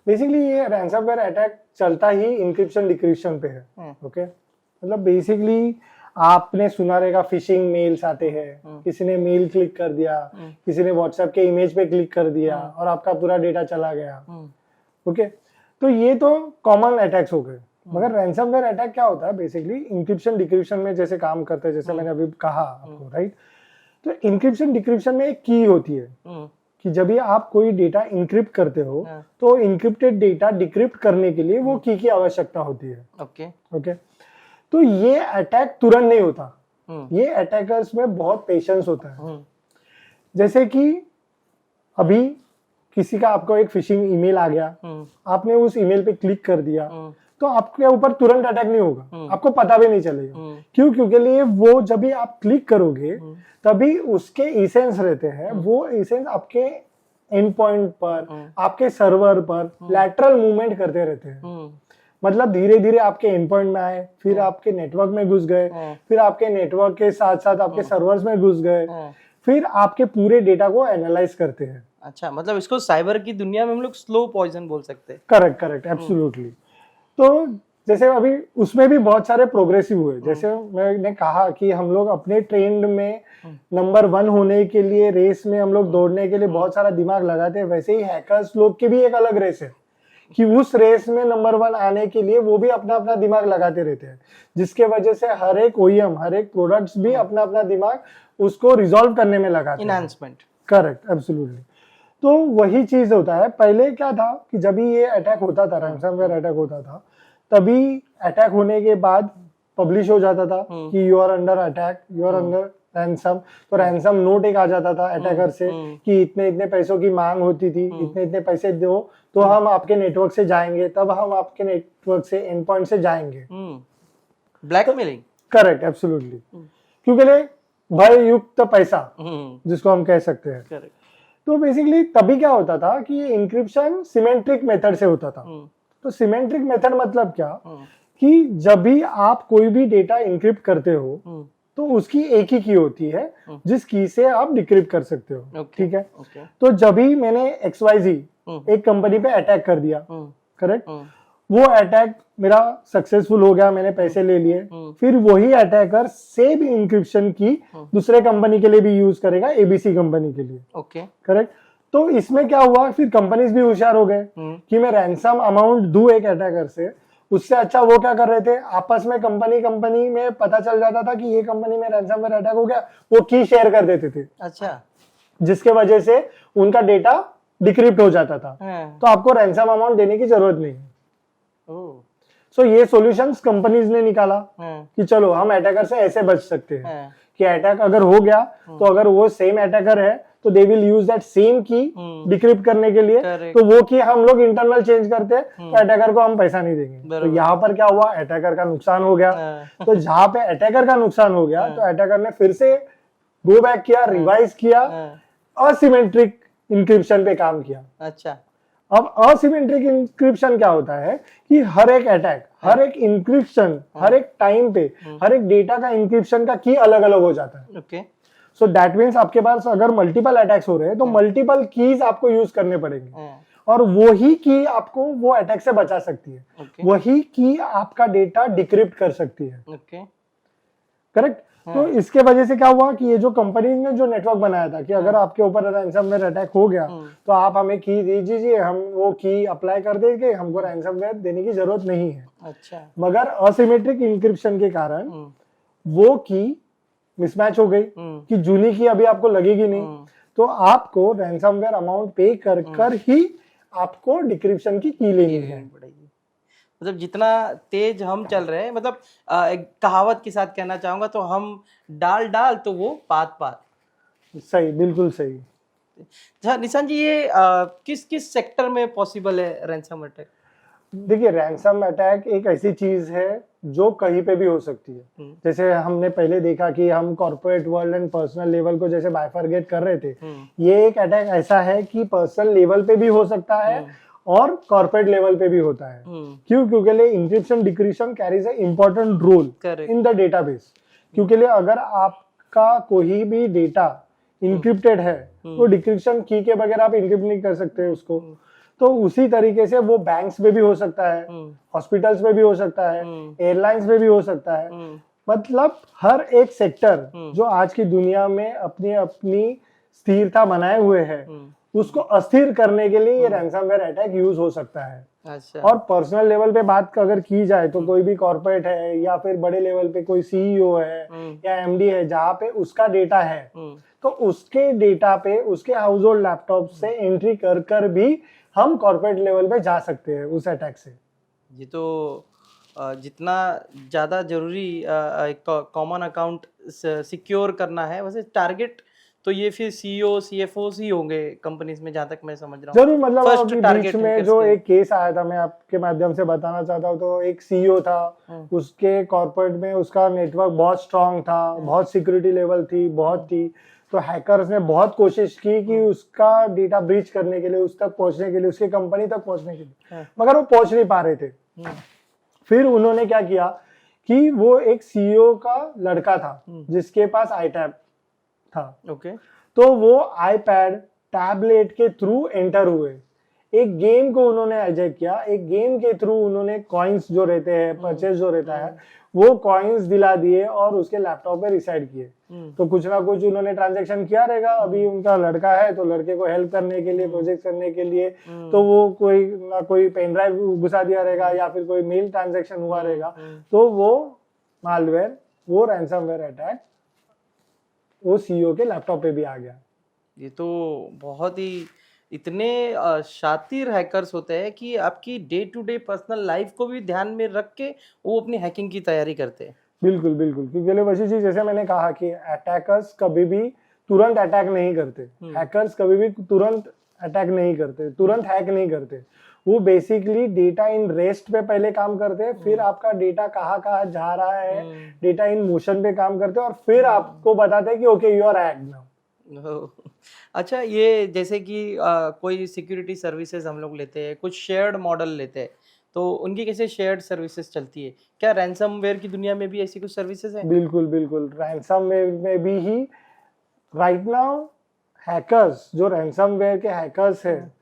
बेसिकली ये रैंसमवेयर अटैक चलता ही इंक्रिप्शन डिक्रिप्शन पे है। ओके, मतलब बेसिकली आपने सुना रहेगा फिशिंग मेल्स आते हैं, किसी ने मेल क्लिक कर दिया, किसी ने व्हाट्सएप के इमेज पे क्लिक कर दिया और आपका पूरा डेटा चला गया। ओके, तो ये तो कॉमन अटैक्स हो गए। मगर रैंसमवेयर अटैक क्या होता है, बेसिकली इंक्रिप्शन डिक्रिप्शन में जैसे काम करते हैं, जैसे मैंने अभी कहा आपको, राइट। तो इंक्रिप्शन डिक्रिप्शन में एक की होती है कि जब भी आप कोई डेटा इंक्रिप्ट करते हो तो इंक्रिप्टेड डेटा डिक्रिप्ट करने के लिए वो की आवश्यकता होती है। ओके, तो ये अटैक तुरंत नहीं होता, ये अटैकर्स में बहुत पेशेंस होता है। जैसे कि अभी किसी का आपको एक फिशिंग ईमेल आ गया, आपने उस ईमेल पे क्लिक कर दिया, तो आपके ऊपर तुरंत अटैक नहीं होगा, आपको पता भी नहीं चलेगा। क्यों? क्योंकि लिए वो जब भी आप क्लिक करोगे तभी उसके एसेंस रहते हैं, वो एसेंस आपके एंड पॉइंट पर, आपके सर्वर पर लैटरल मूवमेंट करते रहते हैं। मतलब धीरे धीरे आपके एंड पॉइंट में आए, फिर आपके नेटवर्क में घुस गए, फिर आपके नेटवर्क के साथ साथ आपके सर्वर्स में घुस गए, फिर आपके पूरे डेटा को एनालाइज करते हैं। अच्छा, मतलब इसको साइबर की दुनिया में हम लोग स्लो पॉइजन बोल सकते हैं। Correct correct, absolutely. तो जैसे अभी उसमें भी बहुत सारे प्रोग्रेसिव हुए, जैसे मैंने कहा कि हम लोग अपने ट्रेंड में नंबर 1 होने के लिए, रेस में हम लोग दौड़ने के लिए बहुत सारा दिमाग लगाते हैं, वैसे ही हैकर्स लोग की भी एक अलग रेस है कि उस रेस में नंबर 1 आने के लिए वो भी अपना अपना दिमाग लगाते रहते हैं, जिसके वजह से हर एक ओईएम, हर एक प्रोडक्ट्स भी अपना अपना दिमाग उसको रिजॉल्व करने में लगाते हैं। एनहांसमेंट। Correct, absolutely. तो वही चीज होता है। पहले क्या था कि जब भी ये अटैक होता था, रैंसमवेयर अटैक होता था, तभी अटैक होने के बाद पब्लिश हो जाता था कि you are under attack, you are under ransom. तो रैंसम नोट एक आ जाता था अटैकर से कि इतने इतने पैसों की मांग होती थी, इतने इतने पैसे दो तो हम आपके नेटवर्क से जाएंगे, तब हम आपके नेटवर्क से एंड पॉइंट से जाएंगे। ब्लैकमेलिंग। Correct, absolutely. क्योंकि भय युक्त पैसा जिसको हम कह सकते हैं। करेक्ट। तो बेसिकली तभी क्या होता था कि ये इंक्रिप्शन सिमेट्रिक मेथड से होता था। तो सिमेट्रिक मेथड मतलब क्या कि जब भी आप कोई भी डेटा इंक्रिप्ट करते हो तो उसकी एक ही की होती है जिस की से आप डिक्रिप्ट कर सकते हो। ठीक है। तो जब भी मैंने XYZ एक कंपनी पे अटैक कर दिया, करेक्ट, वो अटैक मेरा सक्सेसफुल हो गया, मैंने पैसे ले लिए, फिर वही अटैकर सेम इंक्रिप्शन की दूसरे कंपनी के लिए भी यूज करेगा, ABC कंपनी के लिए। Okay, correct. तो इसमें क्या हुआ, फिर कंपनीज भी होशियार हो गए कि मैं रैंसम अमाउंट दूं एक अटैकर से, उससे अच्छा वो क्या कर रहे थे, आपस में कंपनी में पता चल जाता था कि ये कंपनी में रैंसमवेयर अटैक हो गया, वो की शेयर कर देते थे। अच्छा, जिसके वजह से उनका डेटा डिक्रिप्ट हो जाता था। तो आपको रैंसम अमाउंट देने की जरूरत नहीं। ओह, सो ये सॉल्यूशंस कंपनीज ने निकाला हाँ, कि चलो हम अटैकर से ऐसे बच सकते हैं हाँ, कि अटैक अगर हो गया तो अगर वो सेम अटैकर है तो they will use that same की डिक्रिप्ट करने के लिए, Correct. तो वो की हम लोग इंटरनल चेंज करते हैं तो अटैकर को हम पैसा नहीं देंगे। तो बराबर। यहाँ पर क्या हुआ, अटैकर का नुकसान हो गया। हाँ, तो जहाँ पे अटैकर का नुकसान हो गया तो अटैकर ने फिर से गो बैक किया, रिवाइज किया, हाँ, असिमेट्रिक इंक्रिप्शन पे काम किया। अच्छा, अब असिमेट्रिक इंक्रिप्शन क्या होता है कि हर एक अटैक, हर एक इंक्रिप्शन, हर एक टाइम पे हर एक डेटा का इंक्रिप्शन का की अलग अलग हो जाता है। ओके, सो दैट मीन्स आपके पास अगर मल्टीपल अटैक्स हो रहे हैं तो मल्टीपल कीज आपको यूज करने पड़ेंगे, हाँ, और वही की आपको वो अटैक से बचा सकती है, ओके, वही की आपका डेटा डिक्रिप्ट कर सकती है। Okay, correct. तो इसके वजह से क्या हुआ कि ये जो कंपनी ने जो नेटवर्क बनाया था कि अगर आपके ऊपर रैंसमवेयर अटैक हो गया तो आप हमें की दीजिए, हम वो की अप्लाई कर देंगे, हमको रैंसमवेयर देने की जरूरत नहीं है। अच्छा, मगर असिमेट्रिक इंक्रिप्शन के कारण वो की मिसमैच हो गई कि जूनी की अभी आपको लगेगी नहीं, तो आपको रैंसमवेयर अमाउंट पे कर कर ही आपको डिक्रिप्शन की लेनी है। पड़ेगी। मतलब जितना तेज हम चल रहे हैं, मतलब एक कहावत के साथ कहना चाहूंगा तो हम डाल डाल तो वो पात पात। सही, बिल्कुल सही। अच्छा निशान जी, ये किस किस सेक्टर में पॉसिबल है रैंसम अटैक? देखिए, रैंसम अटैक एक ऐसी चीज है जो कहीं पे भी हो सकती है। जैसे हमने पहले देखा कि हम corporate world and personal level को जैसे बाइफरगेट कर रहे थे, ये एक अटैक ऐसा है कि पर्सनल लेवल पे भी हो सकता है और कॉर्पोरेट लेवल पे भी होता है। क्यों? क्योंकि encryption decryption carries a important role in the database. क्योंकि अगर आपका कोई भी डेटा इंक्रिप्टेड है तो डिक्रिप्शन की के बगैर आप इंक्रिप्ट नहीं कर सकते उसको। तो उसी तरीके से वो बैंक्स में भी हो सकता है, हॉस्पिटल्स में भी हो सकता है, एयरलाइंस में भी हो सकता है। मतलब हर एक सेक्टर जो आज की दुनिया में अपनी अपनी स्थिरता बनाए हुए है, उसको अस्थिर करने के लिए ये रैंसमवेयर अटैक यूज हो सकता है। अच्छा, और पर्सनल लेवल पे बात अगर की जाए तो कोई भी कॉर्पोरेट है या फिर बड़े लेवल पे कोई सीईओ है या एमडी है, जहाँ पे उसका डेटा है तो उसके डेटा पे उसके हाउस होल्ड लैपटॉप से एंट्री कर कर भी हम कॉर्पोरेट लेवल पे जा सकते हैं उस अटैक से। ये तो जितना ज़्यादा जरूरी एक कॉमन अकाउंट सिक्योर करना है, वैसे टारगेट तो ये फिर सीईओ सीएफओ ही होंगे कंपनीज में, जहां तक मैं समझ रहा हूँ। जरूर, मतलब First अभी target बीच में hackers जो के। एक केस आया था, मैं आपके माध्यम से बताना चाहता हूँ। तो एक सीईओ था, उसके कॉर्पोरेट में उसका नेटवर्क बहुत स्ट्रांग था, बहुत सिक्योरिटी लेवल थी, बहुत थी। तो हैकर्स ने बहुत कोशिश की कि उसका डेटा ब्रीच करने के लिए, उस तक पहुंचने के लिए, उसकी कंपनी तक पहुंचने के लिए, मगर वो पहुंच नहीं पा रहे थे। फिर उन्होंने क्या किया कि वो एक सीईओ का लड़का था जिसके पास iTab था। ओके, तो वो आईपैड टैबलेट के थ्रू एंटर हुए, एक गेम को उन्होंने हाईजैक किया। एक गेम के थ्रू उन्होंने कॉइन्स जो रहते हैं, परचेज जो रहता है, वो कॉइन्स दिला दिए और उसके लैपटॉप पे रिसाइड किए। तो कुछ ना कुछ उन्होंने ट्रांजैक्शन किया रहेगा। अभी उनका लड़का है तो लड़के को हेल्प करने के लिए, प्रोजेक्ट करने के लिए, तो वो कोई ना कोई पेन ड्राइव घुसा दिया रहेगा या फिर कोई मेल ट्रांजैक्शन हुआ रहेगा। तो वो मालवेयर, वो रैंसमवेयर अटैक वो सीईओ के लैपटॉप पे भी आ गया। ये तो बहुत ही इतने शातिर हैकर्स होते हैं कि आपकी day to day personal life को भी ध्यान में रख के वो अपनी हैकिंग की तैयारी करते हैं। बिल्कुल बिल्कुल, क्योंकि वैसी चीज जैसे मैंने कहा कि अटैकर्स कभी भी तुरंत अटैक नहीं करते, हैकर्स कभी भी तुरंत अटैक नहीं करते, तुरंत हैक नहीं करते। वो बेसिकली डेटा इन रेस्ट पे पहले काम करते हैं, फिर आपका डेटा कहाँ कहाँ जा रहा है, डेटा इन मोशन पे काम करते हैं, और फिर आपको बताते हैं कि okay you are hacked now. अच्छा, ये जैसे कि कोई सिक्योरिटी सर्विसेज हम लोग लेते हैं, कुछ शेयर्ड मॉडल लेते हैं, तो उनकी कैसे शेयर्ड सर्विसेज चलती है? क्या रैंसमवेयर की दुनिया में भी ऐसी कुछ सर्विसेज हैं? बिल्कुल बिल्कुल, रैंसमवेयर में भी ही राइट नाउ हैकर्स, जो रैंसमवेयर के हैकर्स हैं,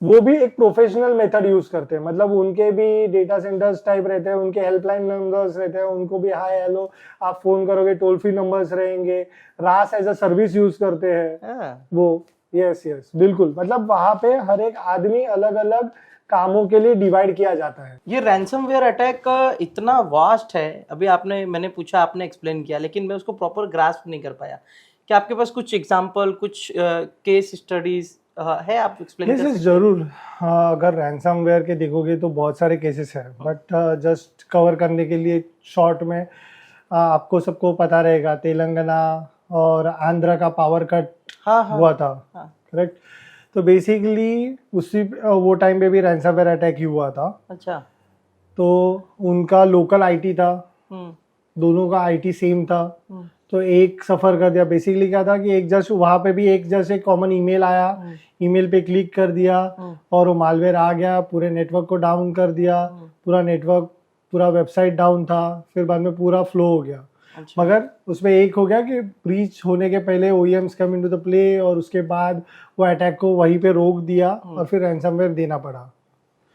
वो भी एक प्रोफेशनल मेथड यूज करते हैं। मतलब उनके भी डेटा सेंटर्स टाइप रहते हैं, उनके हेल्पलाइन नंबर्स रहते हैं, उनको भी हाय हेलो आप फोन करोगे, टोल फ्री नंबर्स रहेंगे, रास एज अ सर्विस यूज करते हैं वो। यस यस, बिल्कुल। मतलब वहां पे हर एक आदमी अलग अलग कामों के लिए डिवाइड किया जाता है। ये रैंसमवेयर अटैक इतना वास्ट है, अभी मैंने पूछा, आपने एक्सप्लेन किया, लेकिन मैं उसको प्रॉपर ग्रास्प नहीं कर पाया। क्या आपके पास कुछ एग्जांपल, कुछ केस स्टडीज है, आप एक्सप्लेन कर केसेस सकते जरूर। हाँ, अगर रैंसमवेयर के देखोगे तो बहुत सारे केसेस हैं, बट जस्ट कवर करने के लिए शॉर्ट में आपको सबको पता रहेगा, तेलंगाना और आंध्र का पावर कट हाँ हाँ हुआ था, हाँ। करेक्ट। तो बेसिकली उसी वो टाइम पे भी रैंसमवेयर अटैक ही हुआ था। अच्छा। तो उनका लोकल आईटी था, हम्म दोनों का आईटी सेम था, हम्म तो एक सफ़र कर दिया। बेसिकली क्या था कि एक जस्ट वहाँ पे भी एक जस्ट एक कॉमन ईमेल आया, ईमेल पे क्लिक कर दिया और वो मालवेयर आ गया, पूरे नेटवर्क को डाउन कर दिया, पूरा नेटवर्क, पूरा वेबसाइट डाउन था, फिर बाद में पूरा फ्लो हो गया। अच्छा। मगर उसमें एक हो गया कि ब्रीच होने के पहले OEMs come into the play, और उसके बाद वो अटैक को वहीं पे रोक दिया और फिर रैंसमवेयर देना पड़ा।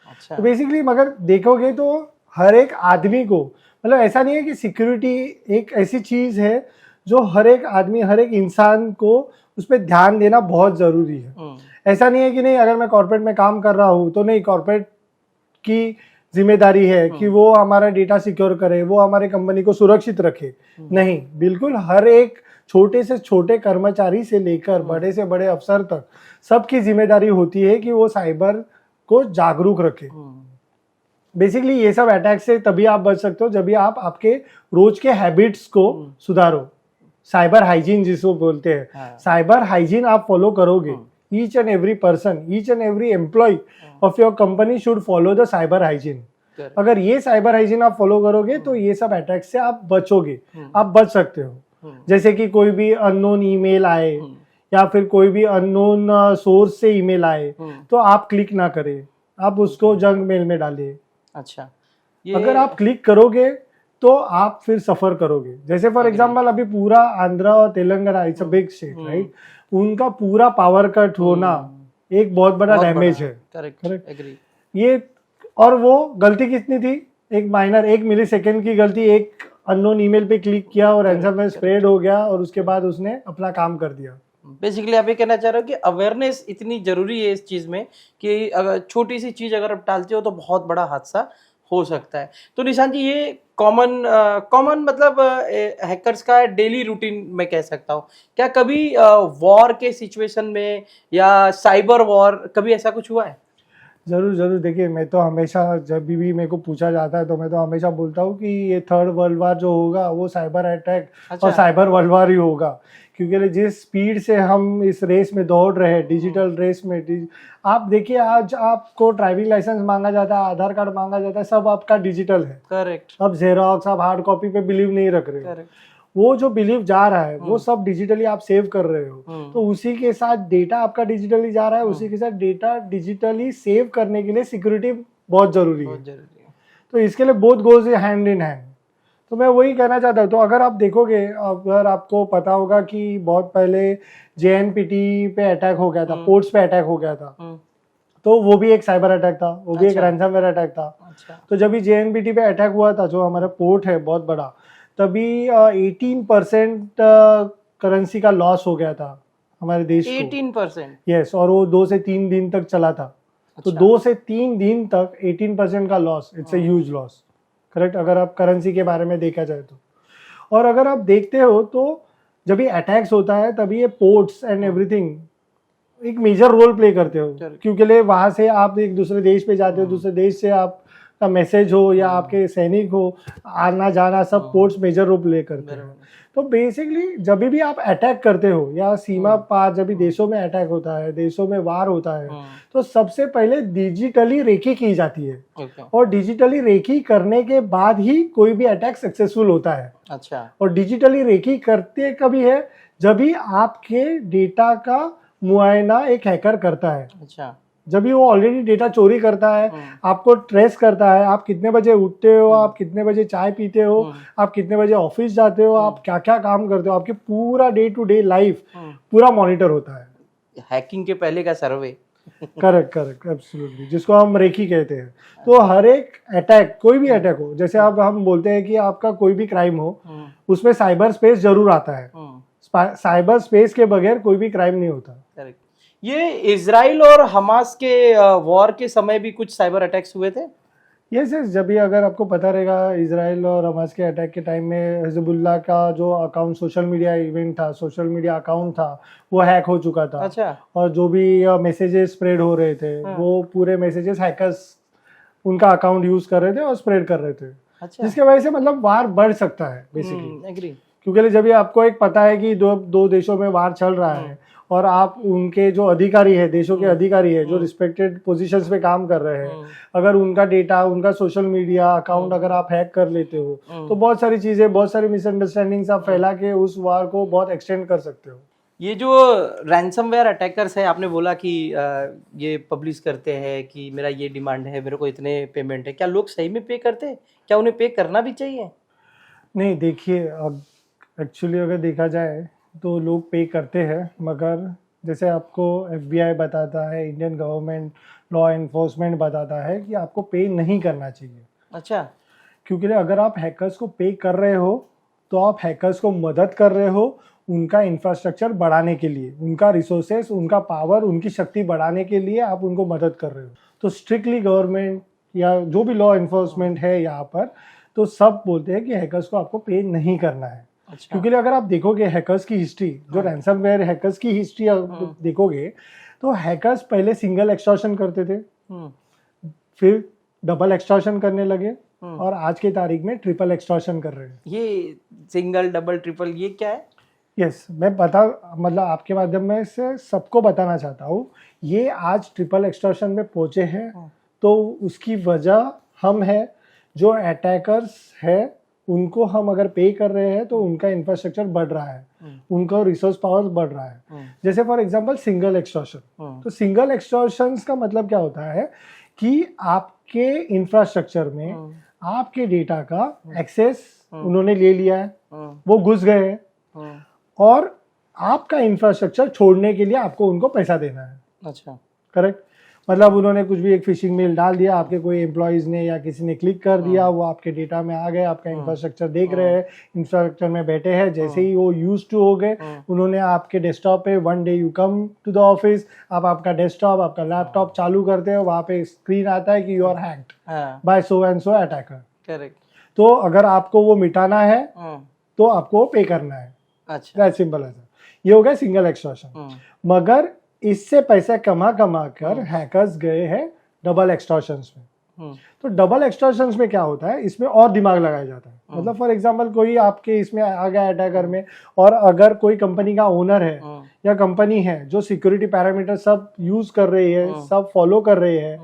अच्छा। तो बेसिकली मगर देखोगे तो हर एक आदमी को, मतलब ऐसा नहीं है कि सिक्योरिटी एक ऐसी चीज़ है जो हर एक आदमी, हर एक इंसान को उस पर ध्यान देना बहुत ज़रूरी है। ऐसा नहीं है कि नहीं, अगर मैं कॉर्पोरेट में काम कर रहा हूँ तो नहीं, कॉर्पोरेट की जिम्मेदारी है कि वो हमारा डेटा सिक्योर करे, वो हमारे कंपनी को सुरक्षित रखे। नहीं, बिल्कुल हर एक छोटे से छोटे कर्मचारी से लेकर बड़े से बड़े अफसर तक सबकी जिम्मेदारी होती है कि वो साइबर को जागरूक रखे। बेसिकली ये सब अटैक से तभी आप बच सकते हो जब भी आप आपके रोज के हैबिट्स को सुधारो। साइबर हाइजीन जिसको बोलते हैं, साइबर हाइजीन आप फॉलो करोगे, each and every person, each and every employ of your company should follow the cyber hygiene. अगर ये साइबर हाइजीन आप फॉलो करोगे तो ये सब अटैक से आप बचोगे, आप बच सकते हो। जैसे कि कोई भी अननोन ईमेल आए या फिर कोई भी अननोन सोर्स से ईमेल आए तो आप क्लिक ना करें, आप उसको जंक मेल में डालिए। अच्छा। अगर आप क्लिक करोगे तो आप फिर सफर करोगे। जैसे फॉर एग्जांपल अभी पूरा आंध्र और Telangana, it's a big state right, उनका पूरा पावर कट होना एक बहुत बड़ा डैमेज है। Correct, agree. ये, और वो गलती कितनी थी, एक माइनर 1 मिलीसेकंड की गलती, एक अननोन ईमेल पे क्लिक किया और रैंसमवेयर स्प्रेड हो गया और उसके बाद उसने अपना काम कर दिया। बेसिकली आप ये कहना चाह रहे हो कि अवेयरनेस इतनी जरूरी है इस चीज में कि अगर छोटी सी चीज अगर आप डालते हो तो बहुत बड़ा हादसा हो सकता है। तो निशान जी, ये कॉमन मतलब हैकर्स का डेली रूटीन में कह सकता हूँ, क्या कभी वॉर के सिचुएशन में या साइबर वॉर कभी ऐसा कुछ हुआ है? जरूर जरूर। देखिए, मैं तो हमेशा जब भी मेरे को पूछा जाता है तो मैं तो हमेशा बोलता हूँ कि ये 3rd वर्ल्ड वार जो होगा वो साइबर अटैक और साइबर वर्ल्ड वार ही होगा। क्योंकि जिस स्पीड से हम इस रेस में दौड़ रहे हैं, डिजिटल रेस में, आप देखिए आज आपको ड्राइविंग लाइसेंस मांगा जाता है, आधार कार्ड मांगा जाता है, सब आपका डिजिटल है। करेक्ट। अब जेरोक्स, आप हार्ड कॉपी पे बिलीव नहीं रख रहे हो। वो जो बिलीव जा रहा है वो सब डिजिटली आप सेव कर रहे हो, तो उसी के साथ डेटा आपका डिजिटली जा रहा है, उसी के साथ डेटा डिजिटली सेव करने के लिए सिक्योरिटी बहुत जरूरी है। तो इसके लिए both goes hand in hand. तो मैं वही कहना चाहता हूँ। तो अगर आप देखोगे, अगर आपको पता होगा कि बहुत पहले JNPT पे अटैक हो गया था, पोर्ट्स पे अटैक हो गया था, तो वो भी एक साइबर अटैक था, वो भी एक रैंसमवेयर अटैक था। तो जब भी JNPT पे अटैक हुआ था, जो हमारा पोर्ट है बहुत बड़ा, तभी 18% करेंसी का लॉस हो गया था हमारे देश को। 18%? यस, और वो 2 से 3 दिन तक चला था। तो 2 से 3 दिन तक 18% का loss, it's a huge loss, correct, अगर आप करेंसी के बारे में देखा जाए तो। और अगर आप देखते हो तो जब ये अटैक्स होता है तभी ये पोर्ट्स एंड एवरीथिंग एक मेजर रोल प्ले करते हो, क्योंकि वहां से आप एक दूसरे देश पे जाते हो, दूसरे देश से आपका मैसेज हो या आपके सैनिक हो, आना जाना सब पोर्ट्स मेजर रोल प्ले करते हैं। तो बेसिकली जब भी आप अटैक करते हो या सीमा पार जब भी देशों में अटैक होता है, देशों में वार होता है, तो सबसे पहले डिजिटली रेकी की जाती है। और डिजिटली रेकी करने के बाद ही कोई भी अटैक सक्सेसफुल होता है। अच्छा। और डिजिटली रेकी करते कभी है जब भी आपके डेटा का मुआयना एक हैकर करता है। अच्छा। जब भी वो ऑलरेडी डेटा चोरी करता है, आपको ट्रेस करता है, आप कितने बजे उठते हो, आप कितने बजे चाय पीते हो, आप कितने बजे ऑफिस जाते हो, आप क्या क्या काम करते हो, आपकी पूरा डे टू डे लाइफ पूरा मॉनिटर होता है। हैकिंग के पहले का सर्वे। करेक्ट करेक्ट, एब्सोल्युटली, जिसको हम रेकी कहते हैं। तो हर एक अटैक, कोई भी अटैक हो, जैसे अब हम बोलते हैं कि आपका कोई भी क्राइम हो, उसमें साइबर स्पेस जरूर आता है। साइबर स्पेस के बगैर कोई भी क्राइम नहीं होता। करेक्ट। ये इजराइल और हमास के वॉर के समय भी कुछ साइबर अटैक्स हुए थे? यस यस, जब भी अगर आपको पता रहेगा इजराइल और हमास के अटैक के टाइम में हिजबुल्लाह का जो अकाउंट सोशल मीडिया इवेंट था, सोशल मीडिया अकाउंट था, वो हैक हो चुका था। अच्छा। और जो भी मैसेजेस स्प्रेड हो रहे थे, हाँ। वो पूरे मैसेजेस हैकर्स उनका अकाउंट यूज कर रहे थे और स्प्रेड कर रहे थे। अच्छा। जिसके वजह से मतलब वार बढ़ सकता है बेसिकली, एग्री। क्योंकि जब ये आपको एक पता है कि दो देशों में वार चल रहा है और आप उनके जो अधिकारी है, देशों के अधिकारी है जो रिस्पेक्टेड पोजीशंस पे काम कर रहे हैं, अगर उनका डेटा, उनका सोशल मीडिया अकाउंट अगर आप हैक कर लेते हो तो बहुत सारी चीजें, बहुत सारी मिसअंडरस्टैंडिंग्स आप फैला के उस वार को बहुत एक्सटेंड कर सकते हो। ये जो रैंसमवेयर अटैकर्स है, आपने बोला कि ये पब्लिश करते हैं कि मेरा ये डिमांड है, मेरे को इतने पेमेंट है, क्या लोग सही में पे करते हैं? क्या उन्हें पे करना भी चाहिए? नहीं, देखिए एक्चुअली अगर देखा जाए तो लोग पे करते हैं, मगर जैसे आपको FBI बताता है, इंडियन गवर्नमेंट लॉ एनफोर्समेंट बताता है कि आपको पे नहीं करना चाहिए। अच्छा। क्योंकि अगर आप हैकर्स को पे कर रहे हो तो आप हैकर्स को मदद कर रहे हो उनका इंफ्रास्ट्रक्चर बढ़ाने के लिए, उनका रिसोर्सेस, उनका पावर, उनकी शक्ति बढ़ाने के लिए आप उनको मदद कर रहे हो। तो स्ट्रिक्टली गवर्नमेंट या जो भी लॉ एनफोर्समेंट है यहाँ पर, तो सब बोलते हैं कि हैकर्स को आपको पे नहीं करना है। अच्छा। क्योंकि अगर आप देखोगे हैकर्स की हिस्ट्री, जो रैंसमवेयर हैकर्स की हिस्ट्री देखोगे तो हैकर्स पहले सिंगल एक्सटॉर्शन करते थे, फिर डबल एक्सटॉर्शन करने लगे और आज की तारीख में ट्रिपल एक्सटॉर्शन कर रहे हैं। ये सिंगल, डबल, ट्रिपल, ये क्या है? यस, मैं मतलब आपके माध्यम में से सबको बताना चाहता हूँ, ये आज ट्रिपल एक्सटॉर्शन में पहुंचे हैं तो उसकी वजह हम है, जो अटैकर्स है उनको हम अगर पे कर रहे हैं तो उनका इंफ्रास्ट्रक्चर बढ़ रहा है, उनका रिसोर्स पावर बढ़ रहा है। जैसे फॉर एग्जांपल सिंगल एक्सटॉर्शन, तो सिंगल एक्सटॉर्शन का मतलब क्या होता है कि आपके इंफ्रास्ट्रक्चर में आपके डेटा का एक्सेस उन्होंने ले लिया है, वो घुस गए हैं और आपका इंफ्रास्ट्रक्चर छोड़ने के लिए आपको उनको पैसा देना है। अच्छा। करेक्ट। मतलब उन्होंने कुछ भी एक फिशिंग मेल डाल दिया, आपके कोई एम्प्लॉयज ने या किसी ने क्लिक कर दिया, वो आपके डेटा में आ गए, आपका इंफ्रास्ट्रक्चर देख रहे हैं, इंफ्रास्ट्रक्चर में बैठे हैं, जैसे ही वो यूज्ड टू हो गए, उन्होंने आपके डेस्कटॉप पे, one day you come to the office, आप आपका डेस्कटॉप, आपका लैपटॉप चालू करते हो, वहाँ पे स्क्रीन आता है कि you are hacked by so and so attacker. Correct. तो अगर आपको वो मिटाना है तो आपको पे करना है। अच्छा। दैट सिंपल है। ये हो गया सिंगल एक्सटॉर्शन। मगर इससे पैसा कमा कर हैकर्स गए हैं डबल एक्सटॉर्शंस में। तो डबल एक्सटॉर्शंस में क्या होता है, इसमें और दिमाग लगाया जाता है। मतलब फॉर एग्जांपल कोई आपके इसमें आ गया अटैकर में, और अगर कोई कंपनी का ओनर है या कंपनी है जो सिक्योरिटी पैरामीटर सब यूज कर रही है, सब फॉलो कर रही है,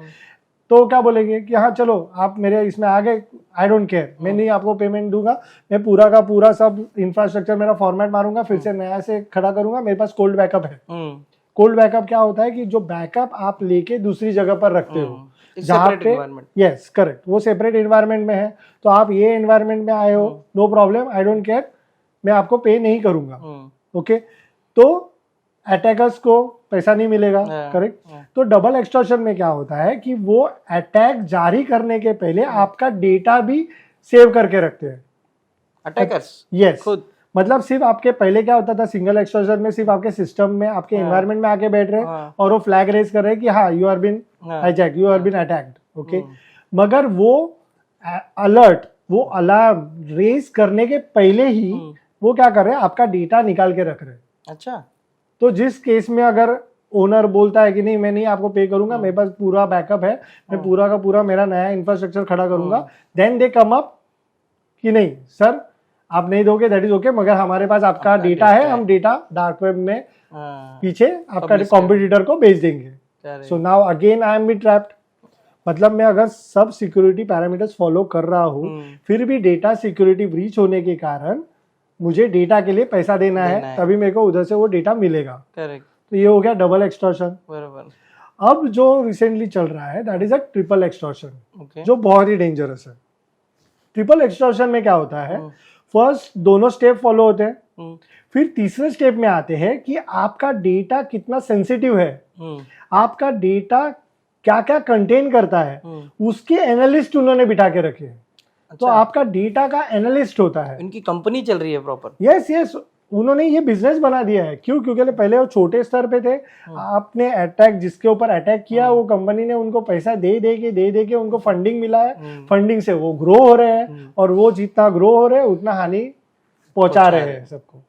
तो क्या बोलेंगे कि हाँ चलो आप मेरे इसमें आ गए, आई डोंट केयर, मैं नहीं आपको पेमेंट दूंगा, मैं पूरा का पूरा सब इंफ्रास्ट्रक्चर मेरा फॉर्मेट मारूंगा, फिर से नया से खड़ा करूंगा, मेरे पास कोल्ड बैकअप है। कोल्ड बैकअप क्या होता है कि जो बैकअप आप लेके दूसरी जगह पर रखते हो, जहाँ पे, यस करेक्ट, वो सेपरेट एनवायरनमेंट में है, तो आप ये एनवायरनमेंट में आए हो, no problem, I don't care, मैं आपको पे नहीं करूंगा। ओके, तो अटैकर्स को पैसा नहीं मिलेगा। करेक्ट। तो डबल एक्सटॉर्शन में क्या होता है कि वो अटैक जारी करने के पहले आपका डेटा भी सेव करके रखते हैं अटैकर्स। यस, मतलब सिर्फ आपके पहले क्या होता था सिंगल एक्सटॉर्शन में, सिर्फ आपके सिस्टम में, आपके एनवायरनमेंट में आके बैठ रहे हैं और वो फ्लैग रेज कर रहे हैं कि हाँ you are been hijacked, you are been attacked. Okay, मगर वो अलर्ट, वो अलार्म रेज करने के पहले ही वो क्या कर रहे हैं, आपका डेटा निकाल के रख रहे हैं। अच्छा। तो जिस केस में अगर ओनर बोलता है कि नहीं मैं नहीं आपको पे करूंगा, मेरे पास पूरा बैकअप है, मैं पूरा का पूरा मेरा नया इंफ्रास्ट्रक्चर खड़ा करूंगा, देन दे कम अप कि नहीं सर आप नहीं दोगे, दैट इज ओके, मगर हमारे पास आपका डेटा है, हम डेटा डार्क वेब में पीछे आपका कॉम्पिटिटर को बेच देंगे। So now again I am be trapped. मतलब मैं अगर सब सिक्योरिटी पैरामीटर्स फॉलो कर रहा हूँ, फिर भी डेटा सिक्योरिटी ब्रीच होने के कारण मुझे डेटा के लिए पैसा देना है, तभी मेरे को उधर से वो डेटा मिलेगा। करेक्ट। तो ये हो गया डबल एक्सटॉर्शन। बराबर। अब जो रिसेंटली चल रहा है that is a triple extortion, जो बहुत ही डेंजरस है। ट्रिपल एक्सटॉर्शन में क्या होता है, फर्स्ट दोनों स्टेप फॉलो होते हैं, फिर तीसरे स्टेप में आते हैं कि आपका डेटा कितना सेंसिटिव है, आपका डेटा क्या क्या कंटेन करता है, उसके एनालिस्ट उन्होंने बिठा के रखे हैं। अच्छा। तो आपका डेटा का एनालिस्ट होता है, इनकी कंपनी चल रही है प्रॉपर। यस यस, उन्होंने ये बिजनेस बना दिया है। क्यों? क्योंकि पहले वो छोटे स्तर पे थे, आपने अटैक जिसके ऊपर अटैक किया वो कंपनी ने उनको पैसा दे दे के उनको फंडिंग मिला है, फंडिंग से वो ग्रो हो रहे हैं और वो जितना ग्रो हो रहे हैं उतना हानि पहुंचा रहे हैं सबको।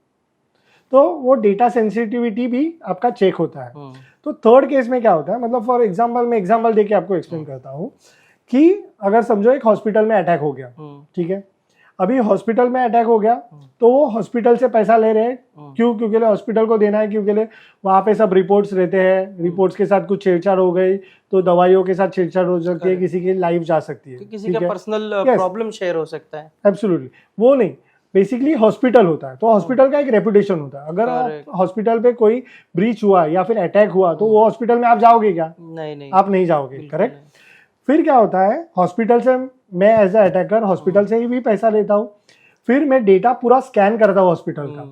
तो वो डेटा सेंसिटिविटी भी आपका चेक होता है। तो थर्ड केस में क्या होता है, मतलब फॉर एग्जांपल मैं एग्जांपल देके आपको एक्सप्लेन करता हूँ कि अगर समझो एक हॉस्पिटल में अटैक हो गया, ठीक है, अभी हॉस्पिटल में अटैक हो गया तो वो हॉस्पिटल से पैसा ले रहे हैं। क्यों? क्योंकि हॉस्पिटल को देना है, क्योंकि वहाँ पे सब रिपोर्ट्स रहते हैं, रिपोर्ट्स के साथ कुछ छेड़छाड़ हो गई तो दवाइयों के साथ छेड़छाड़ हो सकती है, किसी की लाइफ जा सकती है, किसी का पर्सनल प्रॉब्लम शेयर हो सकता है। एब्सोल्युटली, वो नहीं, बेसिकली हॉस्पिटल होता है तो हॉस्पिटल का एक रेपुटेशन होता है। अगर हॉस्पिटल पे कोई ब्रीच हुआ या फिर अटैक हुआ तो वो हॉस्पिटल में आप जाओगे क्या? नहीं, आप नहीं जाओगे, करेक्ट। फिर क्या होता है, हॉस्पिटल से मैं एज अ अटैकर हॉस्पिटल से ही भी पैसा लेता हूँ, फिर मैं डेटा पूरा स्कैन करता हूँ हॉस्पिटल का,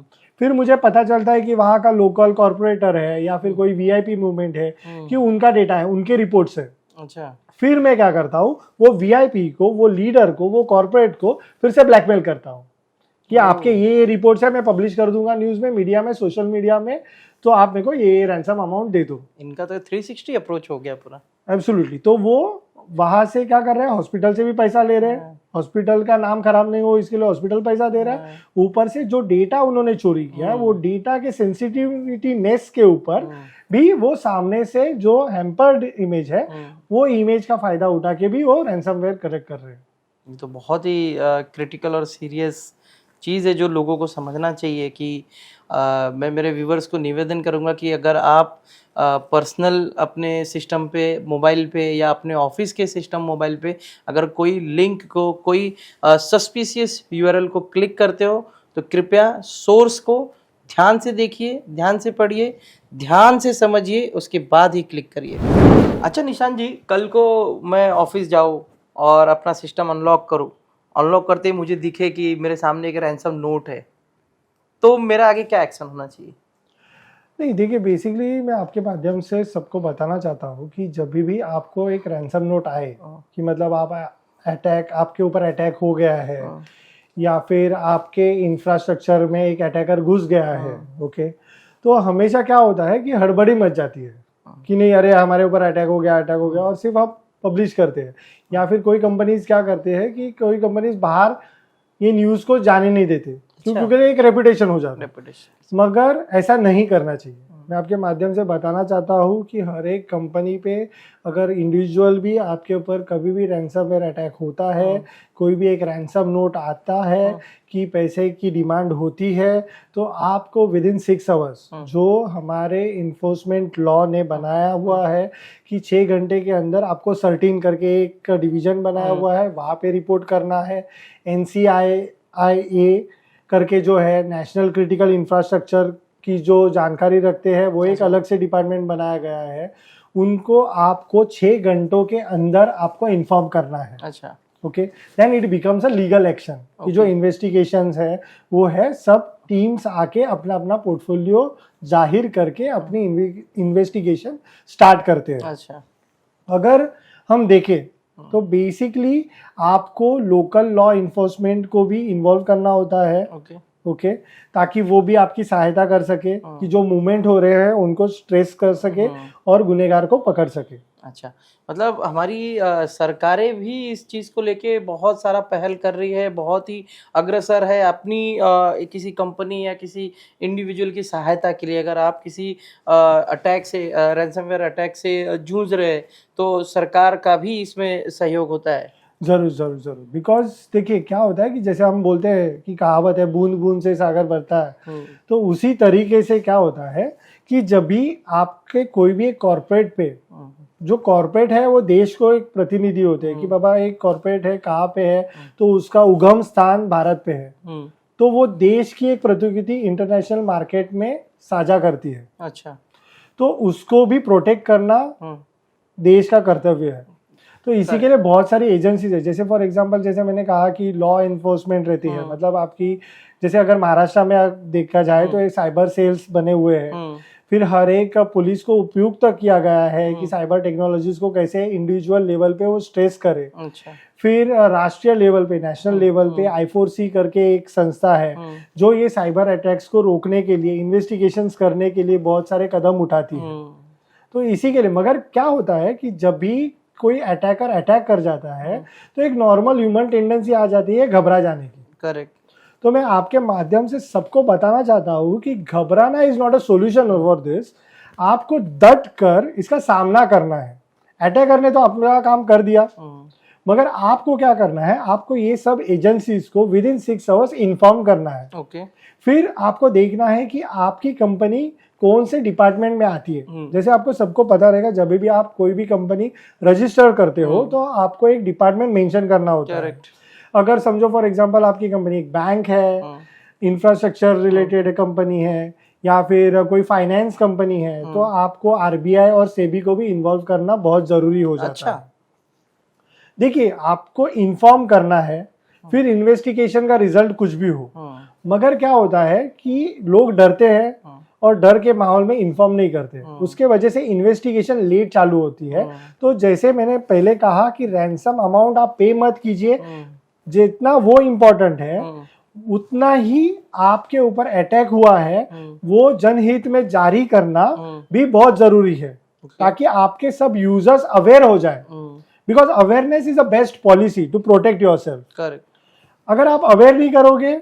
फिर मुझे पता चलता है कि वहाँ का लोकल कॉर्पोरेटर है या फिर कोई वीआईपी मूवमेंट है कि उनका डेटा है, उनके रिपोर्ट्स है। अच्छा, फिर मैं क्या करता हूँ, वो वीआईपी को, वो लीडर को, वो कॉर्पोरेट को फिर से ब्लैकमेल करता हूँ कि आपके ये रिपोर्ट्स है, मैं पब्लिश कर दूंगा न्यूज में, मीडिया में, सोशल मीडिया में, तो आप मेरे को ये रैंसम अमाउंट दे दो। इनका तो 360 अप्रोच हो गया पूरा। एब्सोल्युटली। तो वो वहां से क्या कर रहे हैं, हॉस्पिटल से भी पैसा ले रहे हैं, हॉस्पिटल का नाम खराब नहीं हो इसके लिए हॉस्पिटल पैसा दे रहा है, ऊपर से जो डेटा उन्होंने चोरी किया वो डेटा के सेंसिटिविटी नेस के ऊपर भी वो सामने से जो हैम्पर्ड इमेज है वो इमेज का फायदा उठा के भी वो रैंसमवेयर कलेक्ट कर रहे हैं। ये तो बहुत ही क्रिटिकल और सीरियस चीज़ है जो लोगों को समझना चाहिए कि मैं मेरे व्यूवर्स को निवेदन करूंगा कि अगर आप पर्सनल अपने सिस्टम पे, मोबाइल पे या अपने ऑफिस के सिस्टम मोबाइल पे अगर कोई लिंक को, कोई सस्पिशियस यूआरएल को क्लिक करते हो तो कृपया सोर्स को ध्यान से देखिए, ध्यान से पढ़िए, ध्यान से समझिए, उसके बाद ही क्लिक करिए। अच्छा निशांत जी, कल को मैं ऑफिस जाऊँ और अपना सिस्टम अनलॉक करूँ, अनलॉक करते ही मुझे दिखे कि मेरे सामने एक रैंसम नोट है, तो मेरा आगे क्या एक्शन होना चाहिए? नहीं, देखिए, बेसिकली मैं आपके माध्यम से सबको बताना चाहता हूँ कि जब भी आपको एक रैंसम नोट आए कि मतलब आपके ऊपर अटैक हो गया है या फिर आपके इंफ्रास्ट्रक्चर में एक अटैकर घुस गया है, ओके, तो हमेशा क्या होता है कि हड़बड़ी मच जाती है कि नहीं, अरे हमारे ऊपर अटैक हो गया, और सिर्फ आप पब्लिश करते हैं। या फिर कोई कंपनीज क्या करते हैं कि कोई कंपनीज बाहर ये न्यूज़ को जाने नहीं देते क्योंकि एक रेपुटेशन हो जाता है, मगर ऐसा नहीं करना चाहिए। मैं आपके माध्यम से बताना चाहता हूँ कि हर एक कंपनी पे अगर इंडिविजुअल भी आपके ऊपर कभी भी रैंसमवेयर अटैक होता है, कोई भी एक रैंसम नोट आता है कि पैसे की डिमांड होती है, तो आपको विदिन 6 आवर्स जो हमारे इन्फोर्समेंट लॉ ने बनाया हुआ है कि 6 घंटे के अंदर आपको सर्टिन करके एक डिवीजन बनाया हुआ है, वहाँ पे रिपोर्ट करना है। NCIA करके जो है नेशनल क्रिटिकल इंफ्रास्ट्रक्चर की जो जानकारी रखते हैं वो एक अलग से डिपार्टमेंट बनाया गया है, उनको आपको 6 घंटों के अंदर आपको इन्फॉर्म करना है। अच्छा, okay, then it becomes a legal action कि जो इन्वेस्टिगेशंस है वो है सब टीम्स आके अपना अपना पोर्टफोलियो जाहिर करके अपनी इन्वेस्टिगेशन स्टार्ट करते हैं। अच्छा, अगर हम देखें तो बेसिकली आपको लोकल लॉ इन्फोर्समेंट को भी इन्वॉल्व करना होता है, ओके, ताकि वो भी आपकी सहायता कर सके कि जो मूवमेंट हो रहे हैं उनको स्ट्रेस कर सके और गुनहगार को पकड़ सके। अच्छा, मतलब हमारी सरकारें भी इस चीज़ को लेके बहुत सारा पहल कर रही है, बहुत ही अग्रसर है अपनी किसी कंपनी या किसी इंडिविजुअल की सहायता के लिए। अगर आप किसी अटैक से, रैंसमवेयर अटैक से जूझ रहे हैं तो सरकार का भी इसमें सहयोग होता है। जरूर जरूर जरूर, बिकॉज देखिए क्या होता है कि जैसे हम बोलते हैं कि कहावत है बूंद बूंद से सागर भरता है, तो उसी तरीके से क्या होता है कि जब भी आपके कोई भी एक कॉर्पोरेट पे, जो कॉर्पोरेट है वो देश को एक प्रतिनिधि होते हैं कि बाबा एक कॉर्पोरेट है कहाँ पे है, तो उसका उगम स्थान भारत पे है, तो वो देश की एक प्रतिनिधि इंटरनेशनल मार्केट में साझा करती है। अच्छा, तो उसको भी प्रोटेक्ट करना देश का कर्तव्य है। तो इसी के लिए बहुत सारी एजेंसीज है, जैसे फॉर एग्जांपल जैसे मैंने कहा कि लॉ इन्फोर्समेंट रहती है, मतलब आपकी जैसे अगर महाराष्ट्र में देखा जाए तो एक साइबर सेल्स बने हुए हैं, फिर हर एक पुलिस को उपयुक्त किया गया है कि साइबर टेक्नोलॉजीज को कैसे इंडिविजुअल लेवल पे वो स्ट्रेस करे। अच्छा, फिर राष्ट्रीय लेवल पे, नेशनल लेवल पे I4C करके एक संस्था है जो ये साइबर अटैक्स को रोकने के लिए, इन्वेस्टिगेशंस करने के लिए बहुत सारे कदम उठाती है। तो इसी के लिए, मगर क्या होता है कि जब भी कोई अटैकर अटैक कर जाता है तो एक नॉर्मल ह्यूमन टेंडेंसी आ जाती है घबरा जाने की। करेक्ट। तो मैं आपके माध्यम से सबको बताना चाहता हूँ कि घबराना is not a solution for this. आपको डट कर इसका सामना करना है। अटैकर ने तो अपना काम कर दिया, मगर आपको क्या करना है, आपको ये सब एजेंसीज को विद इन 6 आवर्स इन्फॉर्म करना है। ओके। फिर आपको देखना है कि आपकी कंपनी कौन से डिपार्टमेंट में आती है। जैसे आपको सबको पता रहेगा, जब भी आप कोई भी कंपनी रजिस्टर करते हो तो आपको एक डिपार्टमेंट मेंशन करना होता है। अगर समझो फॉर एग्जांपल आपकी कंपनी एक बैंक है, इंफ्रास्ट्रक्चर रिलेटेड कंपनी है, या फिर कोई फाइनेंस कंपनी है, तो आपको RBI और SEBI को भी इन्वॉल्व करना बहुत जरूरी हो जाता है। देखिए, आपको इन्फॉर्म करना है, फिर इन्वेस्टिगेशन का रिजल्ट कुछ भी हो, मगर क्या होता है कि लोग डरते हैं और डर के माहौल में इन्फॉर्म नहीं करते, उसके वजह से इन्वेस्टिगेशन लेट चालू होती है। तो जैसे मैंने पहले कहा कि रैंसम अमाउंट आप पे मत कीजिए, जितना वो इम्पोर्टेंट है उतना ही आपके ऊपर अटैक हुआ है वो जनहित में जारी करना भी बहुत जरूरी है, ताकि आपके सब यूजर्स अवेयर हो जाए। Because awareness is the best policy to protect yourself. Correct. अगर आप अवेयर नहीं करोगे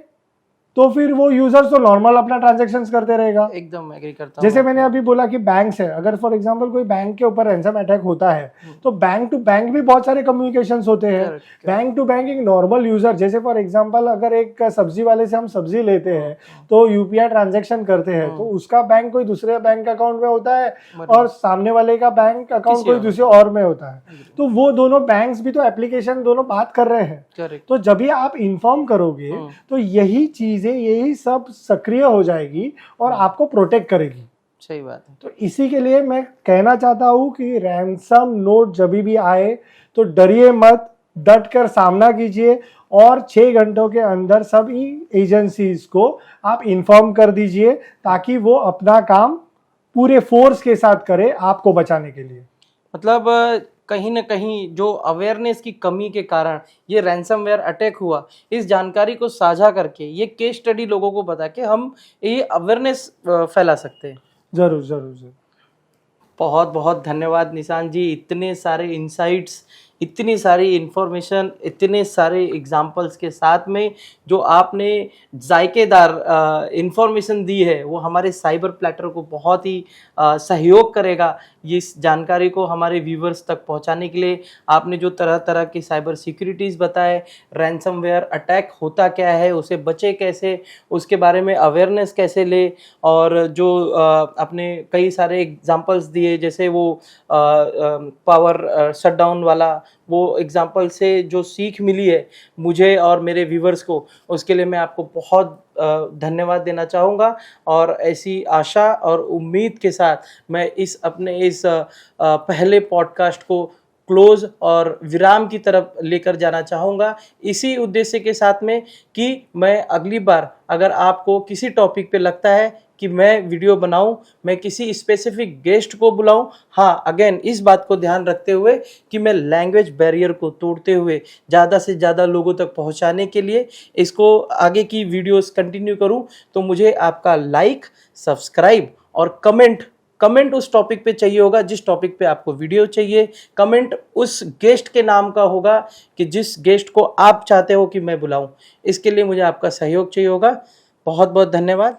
तो फिर वो यूजर्स तो नॉर्मल अपना ट्रांजैक्शंस करते रहेगा। एकदम एग्री करता हूं। जैसे मैंने अभी बोला कि बैंक्स है, अगर फॉर एग्जांपल कोई बैंक के ऊपर रैंसम अटैक होता है तो बैंक टू बैंक भी बहुत सारे कम्युनिकेशंस होते हैं। बैंक टू बैंक एक नॉर्मल यूजर, जैसे फॉर एग्जांपल अगर एक सब्जी वाले से हम सब्जी लेते हैं तो UPI ट्रांजेक्शन करते हैं, तो उसका बैंक कोई दूसरे बैंक अकाउंट में होता है और सामने वाले का बैंक अकाउंट कोई दूसरे और में होता है, तो वो दोनों बैंक्स भी तो एप्लीकेशन दोनों बात कर रहे हैं। तो जब भी आप इन्फॉर्म करोगे तो यही चीजें, यही सब सक्रिय हो जाएगी और आपको प्रोटेक्ट करेगी। सही बात है। तो इसी के लिए मैं कहना चाहता हूं कि रैंसम नोट जब भी आए तो डरिए मत, डट कर सामना कीजिए और 6 घंटों के अंदर सभी एजेंसीज को आप इन्फॉर्म कर दीजिए, ताकि वो अपना काम पूरे फोर्स के साथ करे आपको बचाने के लिए। मतलब कहीं ना कहीं जो अवेयरनेस की कमी के कारण ये रैंसमवेयर अटैक हुआ, इस जानकारी को साझा करके, ये केस स्टडी लोगों को बता के हम ये अवेयरनेस फैला सकते हैं। जरूर जरूर जरूर। बहुत बहुत धन्यवाद निशांत जी, इतने सारे इंसाइट्स, इतनी सारी इन्फॉर्मेशन, इतने सारे एग्जाम्पल्स के साथ में जो आपने जायकेदार इन्फॉर्मेशन दी है, वो हमारे साइबर प्लैटर को बहुत ही सहयोग करेगा इस जानकारी को हमारे व्यूवर्स तक पहुंचाने के लिए। आपने जो तरह तरह की साइबर सिक्योरिटीज़ बताए, रैंसमवेयर अटैक होता क्या है, उसे बचे कैसे, उसके बारे में अवेयरनेस कैसे ले, और जो आपने कई सारे एग्जाम्पल्स दिए, जैसे वो पावर शटडाउन वाला, वो एग्जाम्पल से जो सीख मिली है मुझे और मेरे व्यूवर्स को, उसके लिए मैं आपको बहुत धन्यवाद देना चाहूँगा। और ऐसी आशा और उम्मीद के साथ मैं अपने इस पहले पॉडकास्ट को क्लोज और विराम की तरफ लेकर जाना चाहूँगा, इसी उद्देश्य के साथ में कि मैं अगली बार अगर आपको किसी टॉपिक पे लगता है कि मैं वीडियो बनाऊं, मैं किसी स्पेसिफिक गेस्ट को बुलाऊं, हाँ अगेन इस बात को ध्यान रखते हुए कि मैं लैंग्वेज बैरियर को तोड़ते हुए ज़्यादा से ज़्यादा लोगों तक पहुंचाने के लिए इसको आगे की वीडियोस कंटिन्यू करूं, तो मुझे आपका लाइक, सब्सक्राइब और कमेंट उस टॉपिक पे चाहिए होगा जिस टॉपिक पे आपको वीडियो चाहिए। कमेंट उस गेस्ट के नाम का होगा कि जिस गेस्ट को आप चाहते हो कि मैं बुलाऊं। इसके लिए मुझे आपका सहयोग चाहिए होगा। बहुत बहुत धन्यवाद।